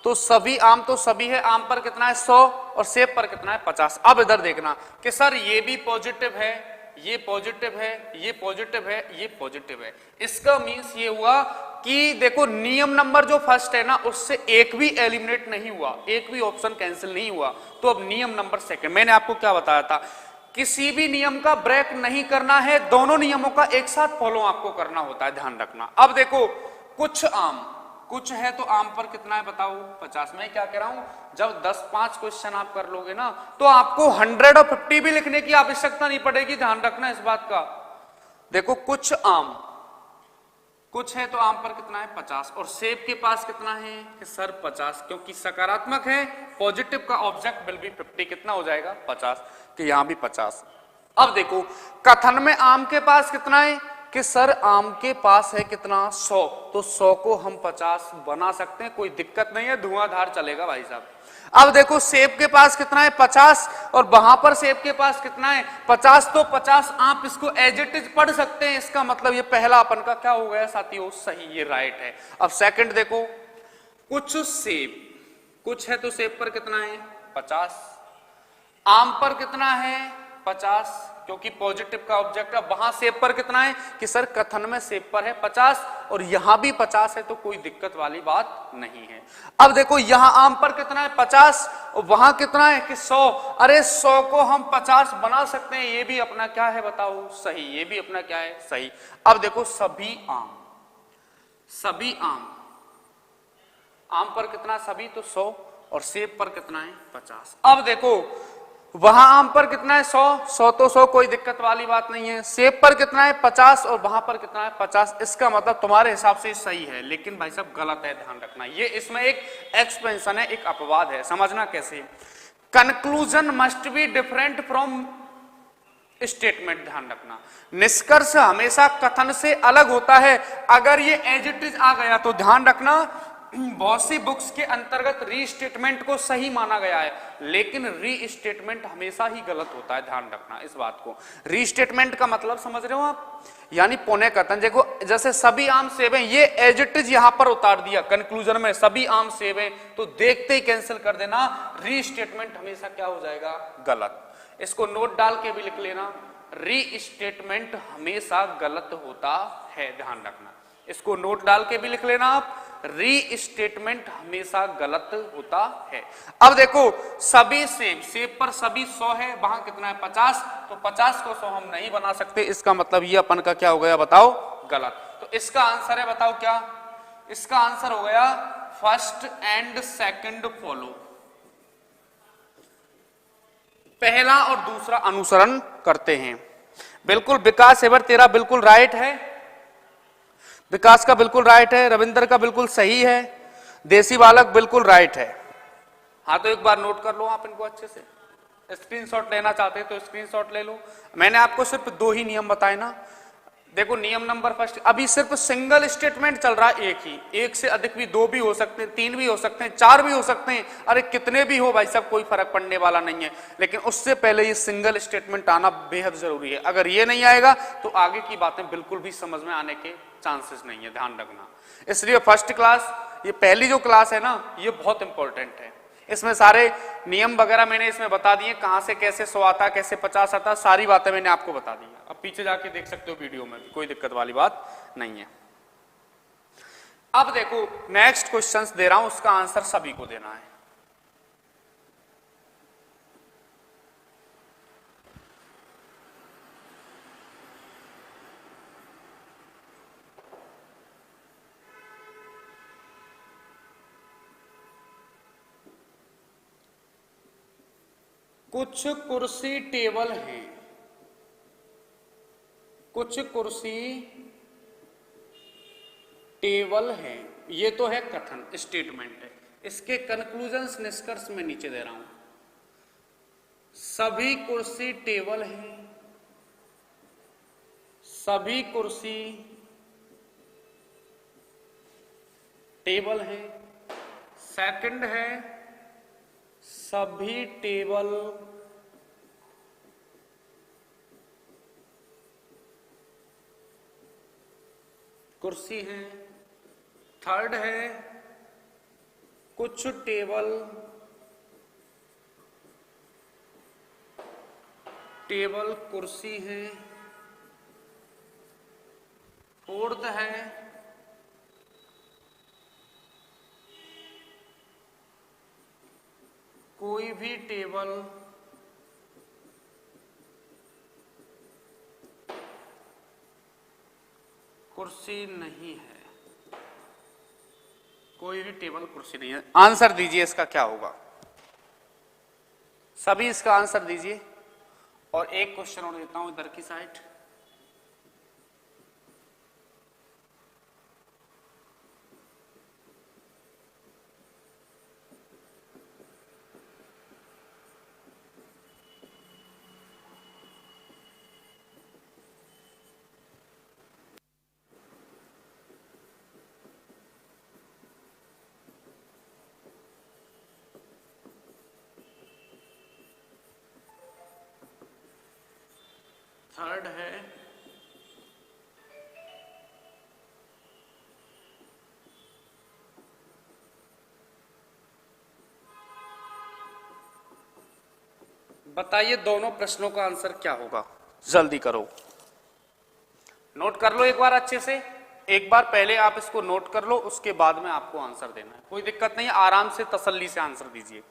तो सभी आम तो सभी है, आम पर कितना है? 100, और सेब पर कितना है? 50। अब इधर देखना कि सर ये भी पॉजिटिव है, ये पॉजिटिव है, ये पॉजिटिव है, ये पॉजिटिव है। इसका मीन्स ये हुआ कि देखो, नियम नंबर जो फर्स्ट है ना, उससे एक भी एलिमिनेट नहीं हुआ, एक भी ऑप्शन कैंसिल नहीं हुआ। तो अब नियम नंबर सेकंड, मैंने आपको क्या बताया था? किसी भी नियम का ब्रेक नहीं करना है, दोनों नियमों का एक साथ फॉलो आपको करना होता है, ध्यान रखना। अब देखो, कुछ आम, कुछ है तो आम पर कितना है बताओ? 50। मैं क्या कह रहा हूं, जब 10-5 क्वेश्चन आप कर लोगे ना, तो आपको 100 और 50 भी लिखने की आवश्यकता नहीं पड़ेगी, ध्यान रखना इस बात का। देखो, कुछ आम, कुछ है तो आम पर कितना है? 50, और सेब के पास कितना है? कि सर 50, क्योंकि सकारात्मक है, पॉजिटिव का ऑब्जेक्ट विल बी 50, कितना हो जाएगा? 50, कि यहां भी 50। अब देखो, कथन में आम के पास कितना है? कि सर आम के पास है कितना 100, तो 100 को हम 50 बना सकते हैं, कोई दिक्कत नहीं है, धुआंधार चलेगा भाई साहब। अब देखो सेब के पास कितना है 50 और वहां पर सेब के पास कितना है 50, तो 50 आप इसको एज इट इज पढ़ सकते हैं। इसका मतलब ये पहला अपन का क्या हो गया साथियों, सही, ये राइट है। अब सेकंड देखो, कुछ सेब, कुछ है तो सेब पर कितना है 50, आम पर कितना है 50, क्योंकि पॉजिटिव का ऑब्जेक्ट है। वहां सेब पर कितना है कि सर कथन में सेब पर है 50 और यहां भी 50 है, तो कोई दिक्कत वाली बात नहीं है। अब देखो यहां आम पर कितना है 50 और वहां कितना है कि 100, अरे 100 को हम 50 बना सकते हैं, ये भी अपना क्या है बताओ, सही, ये भी अपना क्या है, सही। अब देखो सभी आम, सभी आम पर कितना सभी, तो 100 और सेब पर कितना है 50। अब देखो वहां आम पर कितना है 100 तो 100 कोई दिक्कत वाली बात नहीं है, सेब पर कितना है 50 और वहां पर कितना है 50। इसका मतलब तुम्हारे हिसाब से सही है, लेकिन भाई साहब गलत है, ध्यान रखना। ये इसमें एक एक्सपेंशन है, एक अपवाद है, समझना कैसे। Conclusion must be different from statement, ध्यान रखना। निष्कर्ष हमेशा कथन से अलग होता है। अगर ये एज इट इज आ गया तो ध्यान रखना, बहुत सी बुक्स के अंतर्गत रीस्टेटमेंट को सही माना गया है, लेकिन रीस्टेटमेंट हमेशा ही गलत होता है, ध्यान रखना इस बात को। रीस्टेटमेंट का मतलब समझ रहे हो आप, यानी पुनः कथन। देखो जैसे सभी आम सेब हैं, ये एज इट इज यहां पर उतार दिया कंक्लूजन में, सभी आम सेब हैं, तो देखते ही कैंसिल कर देना। रीस्टेटमेंट हमेशा क्या हो जाएगा, गलत। इसको नोट डाल के भी लिख लेना, रीस्टेटमेंट हमेशा गलत होता है, ध्यान रखना। इसको नोट डाल के भी लिख लेना आप, रीस्टेटमेंट हमेशा गलत होता है। अब देखो सभी सेब, सेब पर सभी 100 है, वहां कितना है 50, तो 50 को 100 हम नहीं बना सकते। इसका मतलब ये अपन का क्या हो गया बताओ, गलत। तो इसका आंसर है बताओ क्या, इसका आंसर हो गया फर्स्ट एंड सेकंड फॉलो, पहला और दूसरा अनुसरण करते हैं। बिल्कुल विकास एवर तेरा बिल्कुल राइट है, विकास का बिल्कुल राइट है, रविंद्र का बिल्कुल सही है, देसी बालक बिल्कुल राइट है। हाँ तो एक बार नोट कर लो आप इनको अच्छे से, स्क्रीनशॉट लेना चाहते हैं तो स्क्रीनशॉट ले लो। मैंने आपको सिर्फ 2 ही नियम बताए ना। देखो नियम नंबर फर्स्ट, अभी सिर्फ सिंगल स्टेटमेंट चल रहा है, एक ही, एक से अधिक भी 2 भी हो सकते हैं, 3 भी हो सकते हैं, 4 भी हो सकते हैं, अरे कितने भी हो भाई साहब कोई फर्क पड़ने वाला नहीं है। लेकिन उससे पहले ये सिंगल स्टेटमेंट आना बेहद जरूरी है। अगर ये नहीं आएगा तो आगे की बातें बिल्कुल भी समझ में आने के चांसेस नहीं है, ध्यान रखना। इसलिए फर्स्ट क्लास, ये पहली जो क्लास है ना, ये बहुत इंपॉर्टेंट है। इसमें सारे नियम वगैरह मैंने इसमें बता दिए, कहां से कैसे 100 आता, कैसे 50 आता, सारी बातें मैंने आपको बता दी। अब पीछे जाके देख सकते हो वीडियो में, कोई दिक्कत वाली बात नहीं है। अब देखो नेक्स्ट क्वेश्चंस दे रहा हूं, उसका आंसर सभी को देना है। कुछ कुर्सी टेबल हैं, कुछ कुर्सी टेबल है, ये तो है कथन, स्टेटमेंट है। इसके कंक्लूजन्स निष्कर्ष में नीचे दे रहा हूं। सभी कुर्सी टेबल है, सभी कुर्सी टेबल है। सेकंड है सभी टेबल कुर्सी हैं। थर्ड है कुछ टेबल कुर्सी हैं। फोर्थ है कोई भी टेबल कुर्सी नहीं है, कोई भी टेबल कुर्सी नहीं है। आंसर दीजिए इसका क्या होगा, सभी इसका आंसर दीजिए। और एक क्वेश्चन और देता हूं इधर की साइड। थर्ड है बताइए दोनों प्रश्नों का आंसर क्या होगा, जल्दी करो, नोट कर लो एक बार अच्छे से, एक बार पहले आप इसको नोट कर लो, उसके बाद में आपको आंसर देना है, कोई दिक्कत नहीं है, आराम से तसल्ली से आंसर दीजिए।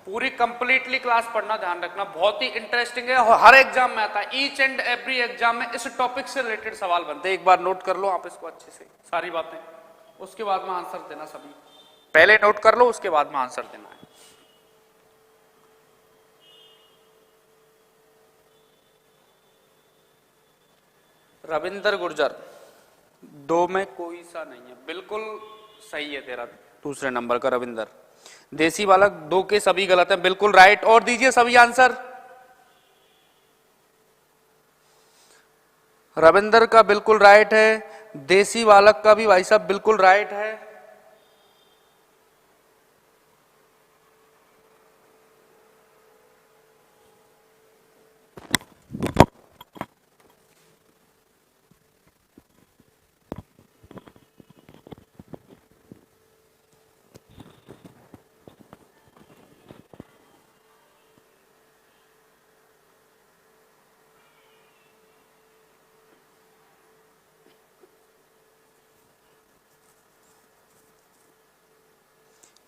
पूरी कंप्लीटली क्लास पढ़ना, ध्यान रखना, बहुत ही इंटरेस्टिंग है, हर एग्जाम में आता है, ईच एंड एवरी एग्जाम में इस टॉपिक से रिलेटेड सवाल बनते हैं। एक बार नोट कर लो आप इसको अच्छे से, सारी बातें, उसके बाद में आंसर देना, सभी पहले नोट कर लो, उसके बाद में आंसर देना है। रविंदर गुर्जर, दो में कोई सा नहीं है, बिल्कुल सही है तेरा दूसरे नंबर का रविंदर। देसी बालक, दो के सभी गलत हैं, बिल्कुल राइट, और दीजिए सभी आंसर। रविंदर का बिल्कुल राइट है, देसी बालक का भी भाई साहब बिल्कुल राइट है।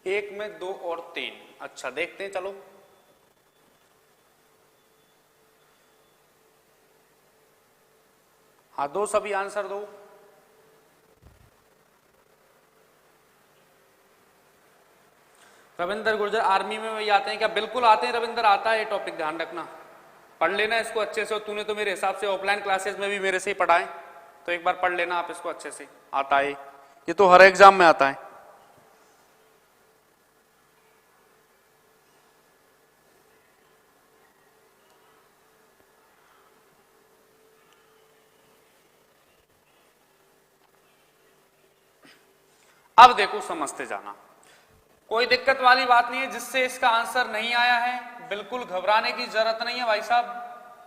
एक में दो और तीन, अच्छा देखते हैं, चलो हाँ दो, सभी आंसर दो। रविंदर गुर्जर आर्मी में वही आते हैं क्या? बिल्कुल आते हैं रविंदर, आता है ये टॉपिक, ध्यान रखना, पढ़ लेना इसको अच्छे से, और तूने तो मेरे हिसाब से ऑफलाइन क्लासेस में भी मेरे से ही पढ़ाए, तो एक बार पढ़ लेना आप इसको अच्छे से, आता है ये तो हर एग्जाम में आता है। अब देखो समझते जाना, कोई दिक्कत वाली बात नहीं है, जिससे इसका आंसर नहीं आया है बिल्कुल घबराने की जरूरत नहीं है भाई साहब,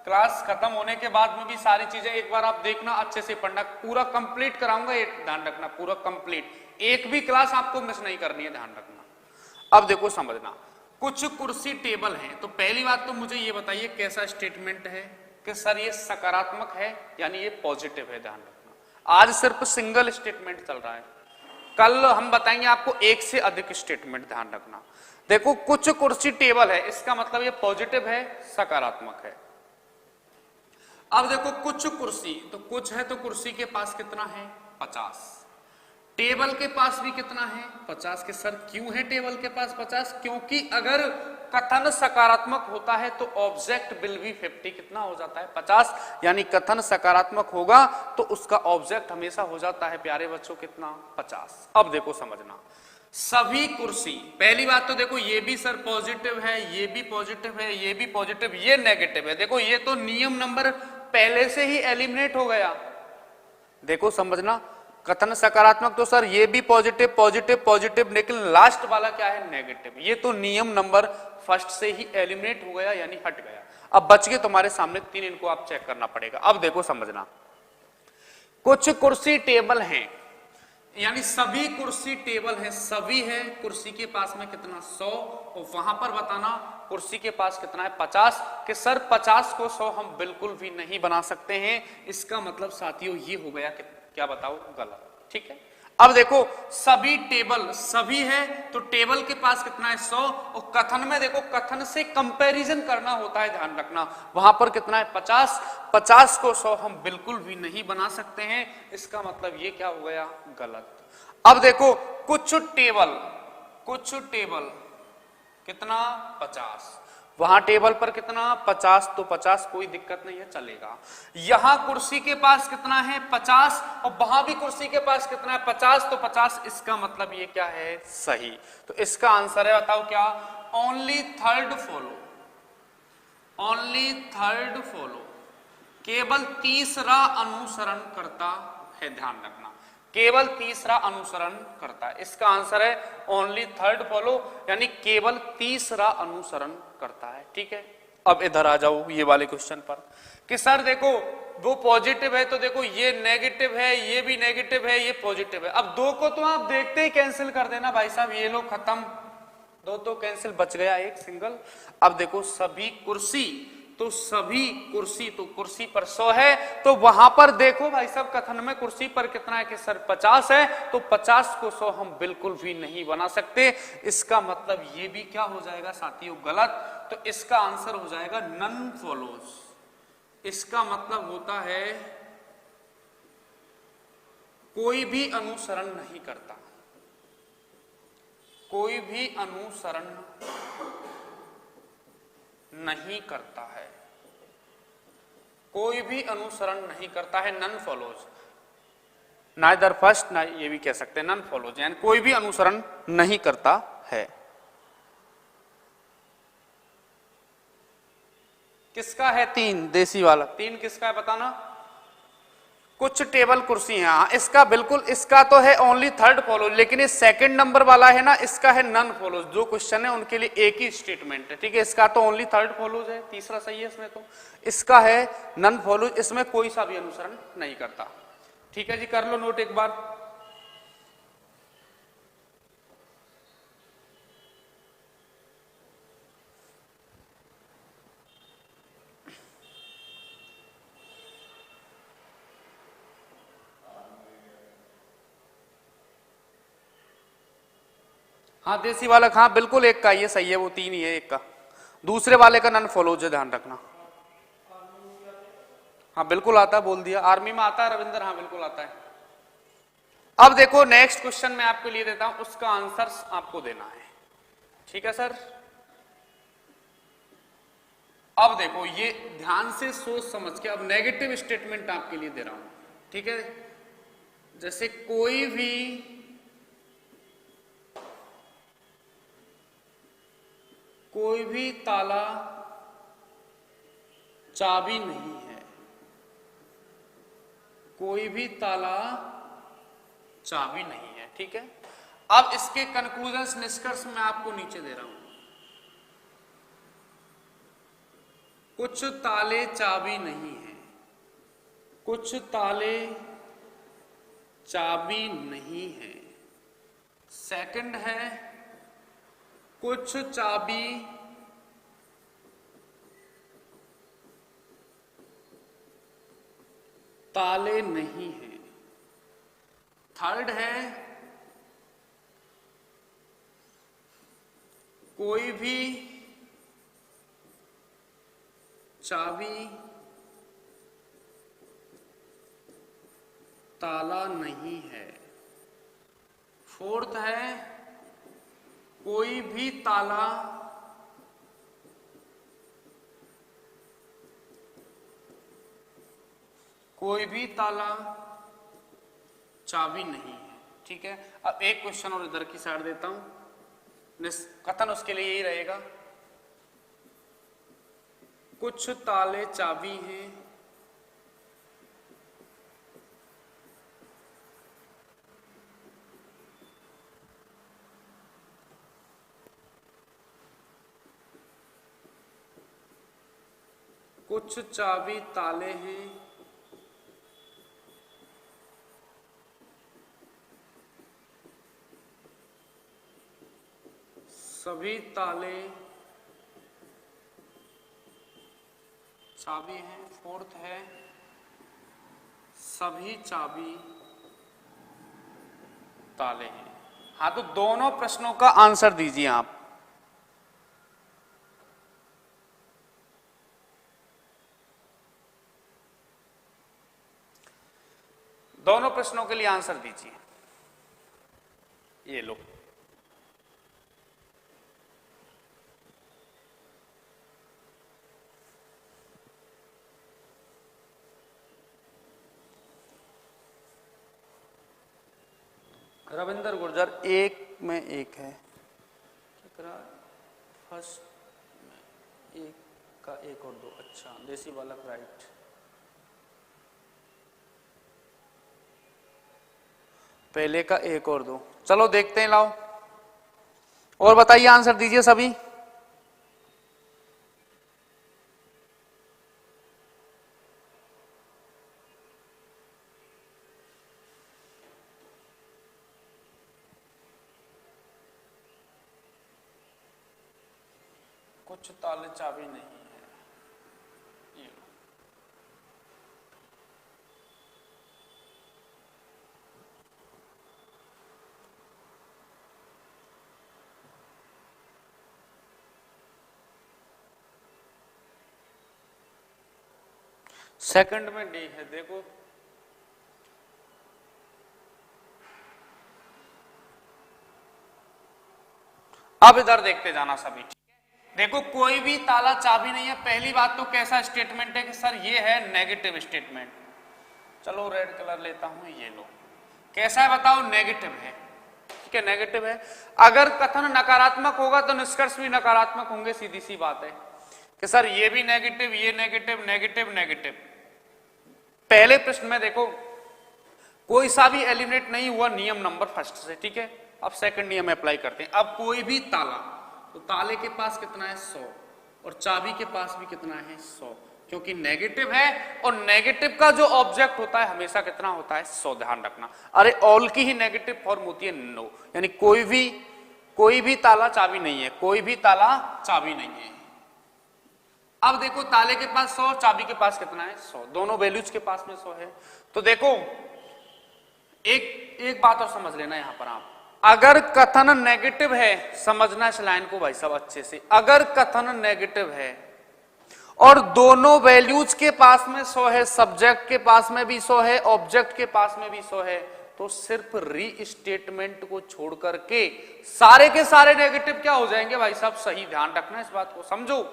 क्लास खत्म होने के बाद में भी सारी चीजें एक बार आप देखना, अच्छे से पढ़ना, पूरा कंप्लीट कराऊंगा, ये ध्यान रखना, पूरा कंप्लीट, एक भी क्लास आपको मिस नहीं करनी है, ध्यान रखना। अब देखो समझना, कुछ कुर्सी टेबल हैं, तो पहली बात तो मुझे ये बताइए कैसा स्टेटमेंट है कि सर ये सकारात्मक है यानी ये पॉजिटिव है, ध्यान रखना। आज सिर्फ सिंगल स्टेटमेंट चल रहा है, कल हम बताएंगे आपको एक से अधिक स्टेटमेंट, ध्यान रखना। देखो कुछ कुर्सी टेबल है, इसका मतलब ये पॉजिटिव है, सकारात्मक है। अब देखो कुछ कुर्सी, तो कुछ है तो कुर्सी के पास कितना है? 50। टेबल के पास भी कितना है? 50 के सर क्यों है टेबल के पास 50? क्योंकि अगर कथन सकारात्मक होता है तो ऑब्जेक्ट विल बी 50, कितना हो जाता है? 50, यानी कथन सकारात्मक होगा तो उसका ऑब्जेक्ट हमेशा हो जाता है प्यारे बच्चों कितना? 50। अब देखो समझना, सभी कुर्सी, पहली बात तो देखो ये भी सर पॉजिटिव है, ये भी पॉजिटिव है, ये भी पॉजिटिव, ये नेगेटिव है, देखो ये तो नियम नंबर पहले से ही एलिमिनेट हो गया। देखो समझना, कथन सकारात्मक तो सर ये भी पॉजिटिव पॉजिटिव पॉजिटिव, लेकिन लास्ट वाला क्या है? नेगेटिव, ये तो नियम नंबर फर्स्ट से ही एलिमिनेट हो गया यानी हट गया। अब बच गए तुम्हारे सामने तीन, इनको आप चेक करना पड़ेगा। अब देखो समझना, कुछ कुर्सी टेबल हैं, यानी सभी कुर्सी टेबल है, सभी है, कुर्सी के पास में कितना? 100, और वहां पर बताना कुर्सी के पास कितना है? 50, कि सर 50 को 100 हम बिल्कुल भी नहीं बना सकते हैं, इसका मतलब साथियों ये हो गया कि क्या बताओ? गलत, ठीक है। अब देखो सभी टेबल, सभी है तो टेबल के पास कितना है? 100, और कथन में देखो कथन से कंपैरिजन करना होता है, ध्यान रखना, वहां पर कितना है? 50। 50 को 100 हम बिल्कुल भी नहीं बना सकते हैं, इसका मतलब ये क्या हो गया? गलत। अब देखो कुछ टेबल कितना? 50, वहां टेबल पर कितना? 50, तो 50 कोई दिक्कत नहीं है, चलेगा। यहां कुर्सी के पास कितना है? 50, और वहां भी कुर्सी के पास कितना है? 50, तो 50, इसका मतलब ये क्या है? सही। तो इसका आंसर है, बताओ क्या? Only third follow, only third follow, केवल तीसरा अनुसरण करता है, ध्यान रखना, केवल तीसरा अनुसरण करता है। इसका आंसर है ओनली थर्ड फॉलो, यानी केवल तीसरा अनुसरण करता है। ठीक है, अब इधर आ जाओ ये वाले क्वेश्चन पर कि सर देखो वो पॉजिटिव है तो देखो ये नेगेटिव है, ये भी नेगेटिव है, ये पॉजिटिव है। अब दो को तो आप देखते ही कैंसिल कर देना भाई साहब, ये लो खत्म, दो तो कैंसिल, बच गया एक सिंगल। अब देखो सभी कुर्सी, तो सभी कुर्सी, तो कुर्सी पर 100 है, तो वहां पर देखो भाई साहब कथन में कुर्सी पर कितना है कि सर 50 है, तो 50 को 100 हम बिल्कुल भी नहीं बना सकते। इसका मतलब ये भी क्या हो जाएगा साथियों, गलत। तो इसका आंसर हो जाएगा नन फॉलोज। इसका मतलब होता है कोई भी अनुसरण नहीं करता, कोई भी अनुसरण नहीं करता है, कोई भी अनुसरण नहीं करता है, नन फॉलोज, नाइदर फर्स्ट, ना ये भी कह सकते हैं नन फॉलोज, यानी कोई भी अनुसरण नहीं करता है। किसका है 3, देसी वाला 3 किसका है बताना। कुछ टेबल कुर्सी है, हाँ इसका बिल्कुल, इसका तो है ओनली थर्ड फॉलो, लेकिन ये सेकंड नंबर वाला है ना, इसका है नन फॉलो। जो क्वेश्चन है उनके लिए एक ही स्टेटमेंट है, ठीक है। इसका तो ओनली थर्ड फॉलोज है, तीसरा सही है इसमें, तो इसका है नन फॉलो, इसमें कोई सा भी अनुसरण नहीं करता। ठीक है जी, कर लो नोट एक बार। हाँ देसी वाला, हाँ बिल्कुल एक का ये सही है, वो 3 ही है, एक का, दूसरे वाले का नन फॉलोज है, ध्यान रखना। हाँ बिल्कुल आता है, बोल दिया। आर्मी में आता है रविंदर, हाँ बिल्कुल आता है। अब देखो नेक्स्ट क्वेश्चन मैं आपके लिए देता हूं, उसका आंसर आपको देना है, ठीक है सर। अब देखो ये ध्यान से सोच समझ के, अब नेगेटिव स्टेटमेंट आपके लिए दे रहा हूं, ठीक है। जैसे कोई भी ताला चाबी नहीं है, कोई भी ताला चाबी नहीं है, ठीक है। अब इसके कंक्लूजन निष्कर्ष मैं आपको नीचे दे रहा हूं। कुछ ताले चाबी नहीं है, कुछ ताले चाबी नहीं है। सेकंड है कुछ चाबी ताले नहीं है। थर्ड है कोई भी चाबी ताला नहीं है। फोर्थ है कोई भी ताला चाबी नहीं है, ठीक है। अब एक क्वेश्चन और इधर की साइड देता हूं, कथन उसके लिए यही रहेगा, कुछ ताले चाबी हैं, कुछ चाबी ताले हैं, सभी ताले चाबी हैं। फोर्थ है सभी चाबी ताले हैं। हाँ तो दोनों प्रश्नों का आंसर दीजिए आप। दोनों प्रश्नों के लिए आंसर दीजिए, ये लो। रविंदर गुर्जर एक में एक है, फर्स्ट में एक का एक और दो, अच्छा देसी बालक राइट। पहले का 1 और 2। चलो देखते हैं, लाओ और बताइए, आंसर दीजिए सभी। कुछ ताले चाबी नहीं है, ये लो। सेकंड में डी है, देखो अब इधर देखते जाना सभी, ठीक है। देखो कोई भी ताला चाबी नहीं है। पहली बात तो कैसा स्टेटमेंट है कि सर ये है नेगेटिव स्टेटमेंट। चलो रेड कलर लेता हूं, ये लो। कैसा है बताओ? नेगेटिव है, ठीक है, नेगेटिव है। अगर कथन नकारात्मक होगा तो निष्कर्ष भी नकारात्मक होंगे, सीधी सी बात है कि सर ये भी नेगेटिव, ये नेगेटिव, नेगेटिव, नेगेटिव। पहले प्रश्न में देखो कोई सा भी एलिमिनेट नहीं हुआ नियम नंबर फर्स्ट से, ठीक है। अब सेकंड नियम अप्लाई करते हैं। अब कोई भी ताला, तो ताले के पास कितना है? 100, और चाबी के पास भी कितना है? 100, क्योंकि नेगेटिव है और नेगेटिव का जो ऑब्जेक्ट होता है हमेशा कितना होता है? 100, ध्यान रखना। अरे ऑल की ही नेगेटिव फॉर्म होती है नो, यानी कोई भी ताला चाबी नहीं है, कोई भी ताला चाबी नहीं है। अब देखो ताले के पास 100, चाबी के पास कितना है? 100, दोनों वैल्यूज के पास में 100 है। तो देखो एक बात और समझ लेना यहां पर आप, अगर कथन नेगेटिव है, समझना इस लाइन को भाई साहब अच्छे से, अगर कथन नेगेटिव है और दोनों वैल्यूज के पास में 100 है, सब्जेक्ट के पास में भी 100 है, ऑब्जेक्ट के पास में भी 100 है, तो सिर्फ रीस्टेटमेंट को छोड़ करके सारे के सारे नेगेटिव क्या हो जाएंगे भाई साहब? सही, ध्यान रखना इस बात को, समझो।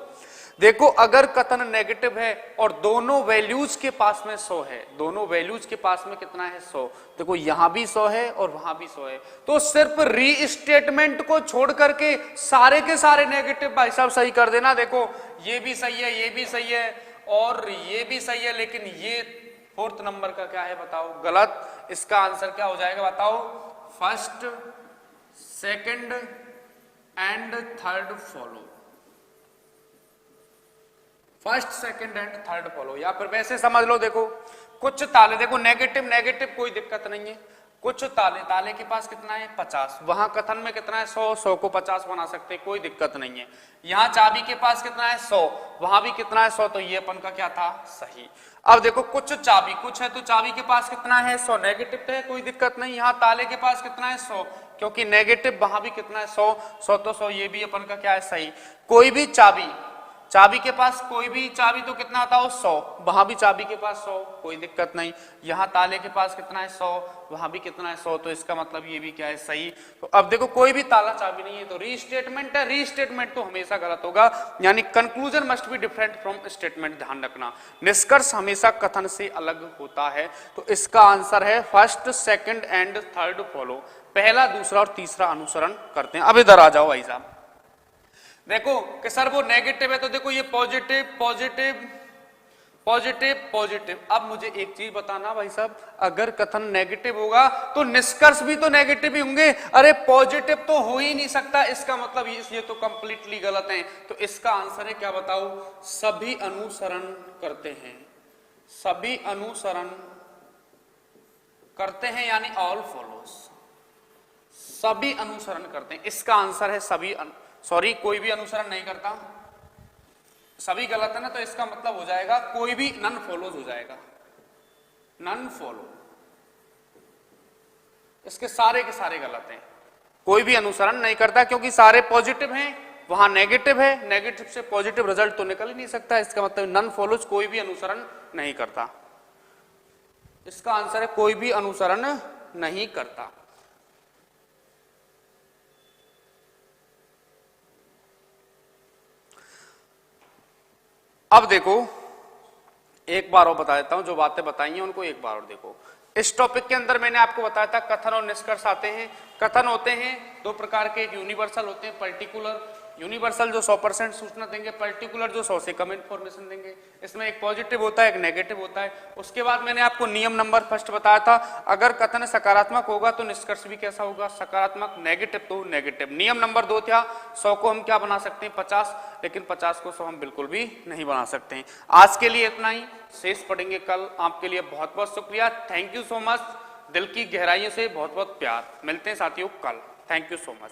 देखो अगर कथन नेगेटिव है और दोनों वैल्यूज के पास में 100 है, दोनों वैल्यूज के पास में कितना है? 100। देखो यहां भी 100 है और वहां भी 100 है, तो सिर्फ रीस्टेटमेंट को छोड़ करके सारे के सारे नेगेटिव भाई साहब सही कर देना। देखो ये भी सही है, ये भी सही है और ये भी सही है, लेकिन ये फोर्थ नंबर का क्या है बताओ? गलत। इसका आंसर क्या हो जाएगा बताओ? First, second and third follow. First, second and third follow, या फिर वैसे समझ लो। देखो कुछ ताले, देखो नेगेटिव नेगेटिव कोई दिक्कत नहीं है। कुछ ताले के पास कितना है? 50, वहां कथन में कितना है? 100 को 50 बना सकते, कोई दिक्कत नहीं है। यहां चाबी के पास कितना है? 100, वहां भी कितना है? 100, तो ये अपन का क्या था? सही। अब देखो कुछ चाबी, कुछ है तो चाबी के पास कितना है? 100, नेगेटिव तो है, कोई दिक्कत नहीं। यहाँ ताले के पास कितना है? 100, क्योंकि नेगेटिव, वहां भी कितना है? 100 तो 100, ये भी अपन का क्या है? सही। कोई भी चाबी के पास कोई भी चाबी तो कितना आता है? 100, वहां भी चाबी के पास 100, कोई दिक्कत नहीं। यहाँ ताले के पास कितना है? 100, वहां भी कितना है? 100, तो इसका मतलब ये भी क्या है? सही। तो अब देखो कोई भी ताला चाबी नहीं है तो रीस्टेटमेंट है, रीस्टेटमेंट तो हमेशा गलत होगा, यानी conclusion must be different from statement, ध्यान रखना। निष्कर्ष हमेशा कथन से अलग होता है, तो इसका आंसर है first, second and third follow. पहला, दूसरा और तीसरा अनुसरण करते हैं। अब इधर आ जाओ भाई साहब। देखो कि सर वो नेगेटिव है, तो देखो ये पॉजिटिव पॉजिटिव पॉजिटिव पॉजिटिव। अब मुझे एक चीज बताना भाई साहब, अगर कथन नेगेटिव होगा तो निष्कर्ष भी तो नेगेटिव ही होंगे। अरे पॉजिटिव तो हो ही नहीं सकता, इसका मतलब ये तो कंप्लीटली गलत है। तो इसका आंसर है क्या बताओ? सभी अनुसरण करते हैं, सभी अनुसरण करते हैं, यानी ऑल फॉलोस, सभी अनुसरण करते हैं। इसका आंसर है सभी सॉरी कोई भी अनुसरण नहीं करता, सभी गलत है ना, तो इसका मतलब हो जाएगा कोई भी, नन फॉलोज हो जाएगा, नन फॉलो। इसके सारे के सारे गलत हैं, कोई भी अनुसरण नहीं करता, क्योंकि सारे पॉजिटिव हैं, वहां नेगेटिव है, नेगेटिव से पॉजिटिव रिजल्ट तो निकल ही नहीं सकता। इसका मतलब नन फॉलोज, कोई भी अनुसरण नहीं करता। इसका आंसर है कोई भी अनुसरण नहीं करता। अब देखो एक बार और बता देता हूं, जो बातें बताई हैं उनको एक बार और देखो। इस टॉपिक के अंदर मैंने आपको बताया था कथन और निष्कर्ष आते हैं। कथन होते हैं दो प्रकार के, एक यूनिवर्सल होते हैं, पर्टिकुलर यूनिवर्सल जो 100% सूचना देंगे, पर्टिकुलर जो 100 से कम इन्फॉर्मेशन देंगे। इसमें एक पॉजिटिव होता है, एक नेगेटिव होता है। उसके बाद मैंने आपको नियम नंबर फर्स्ट बताया था, अगर कथन सकारात्मक होगा तो निष्कर्ष भी कैसा होगा, सकारात्मक, नेगेटिव तो नेगेटिव। नियम नंबर 2 था 100 को हम क्या बना सकते हैं 50, लेकिन 50 को 100 हम बिल्कुल भी नहीं बना सकते हैं। आज के लिए इतना ही, शेष पढ़ेंगे कल। आपके लिए बहुत बहुत शुक्रिया, थैंक यू सो मच, दिल की गहराइयों से बहुत बहुत प्यार। मिलते हैं साथियों कल, थैंक यू सो मच।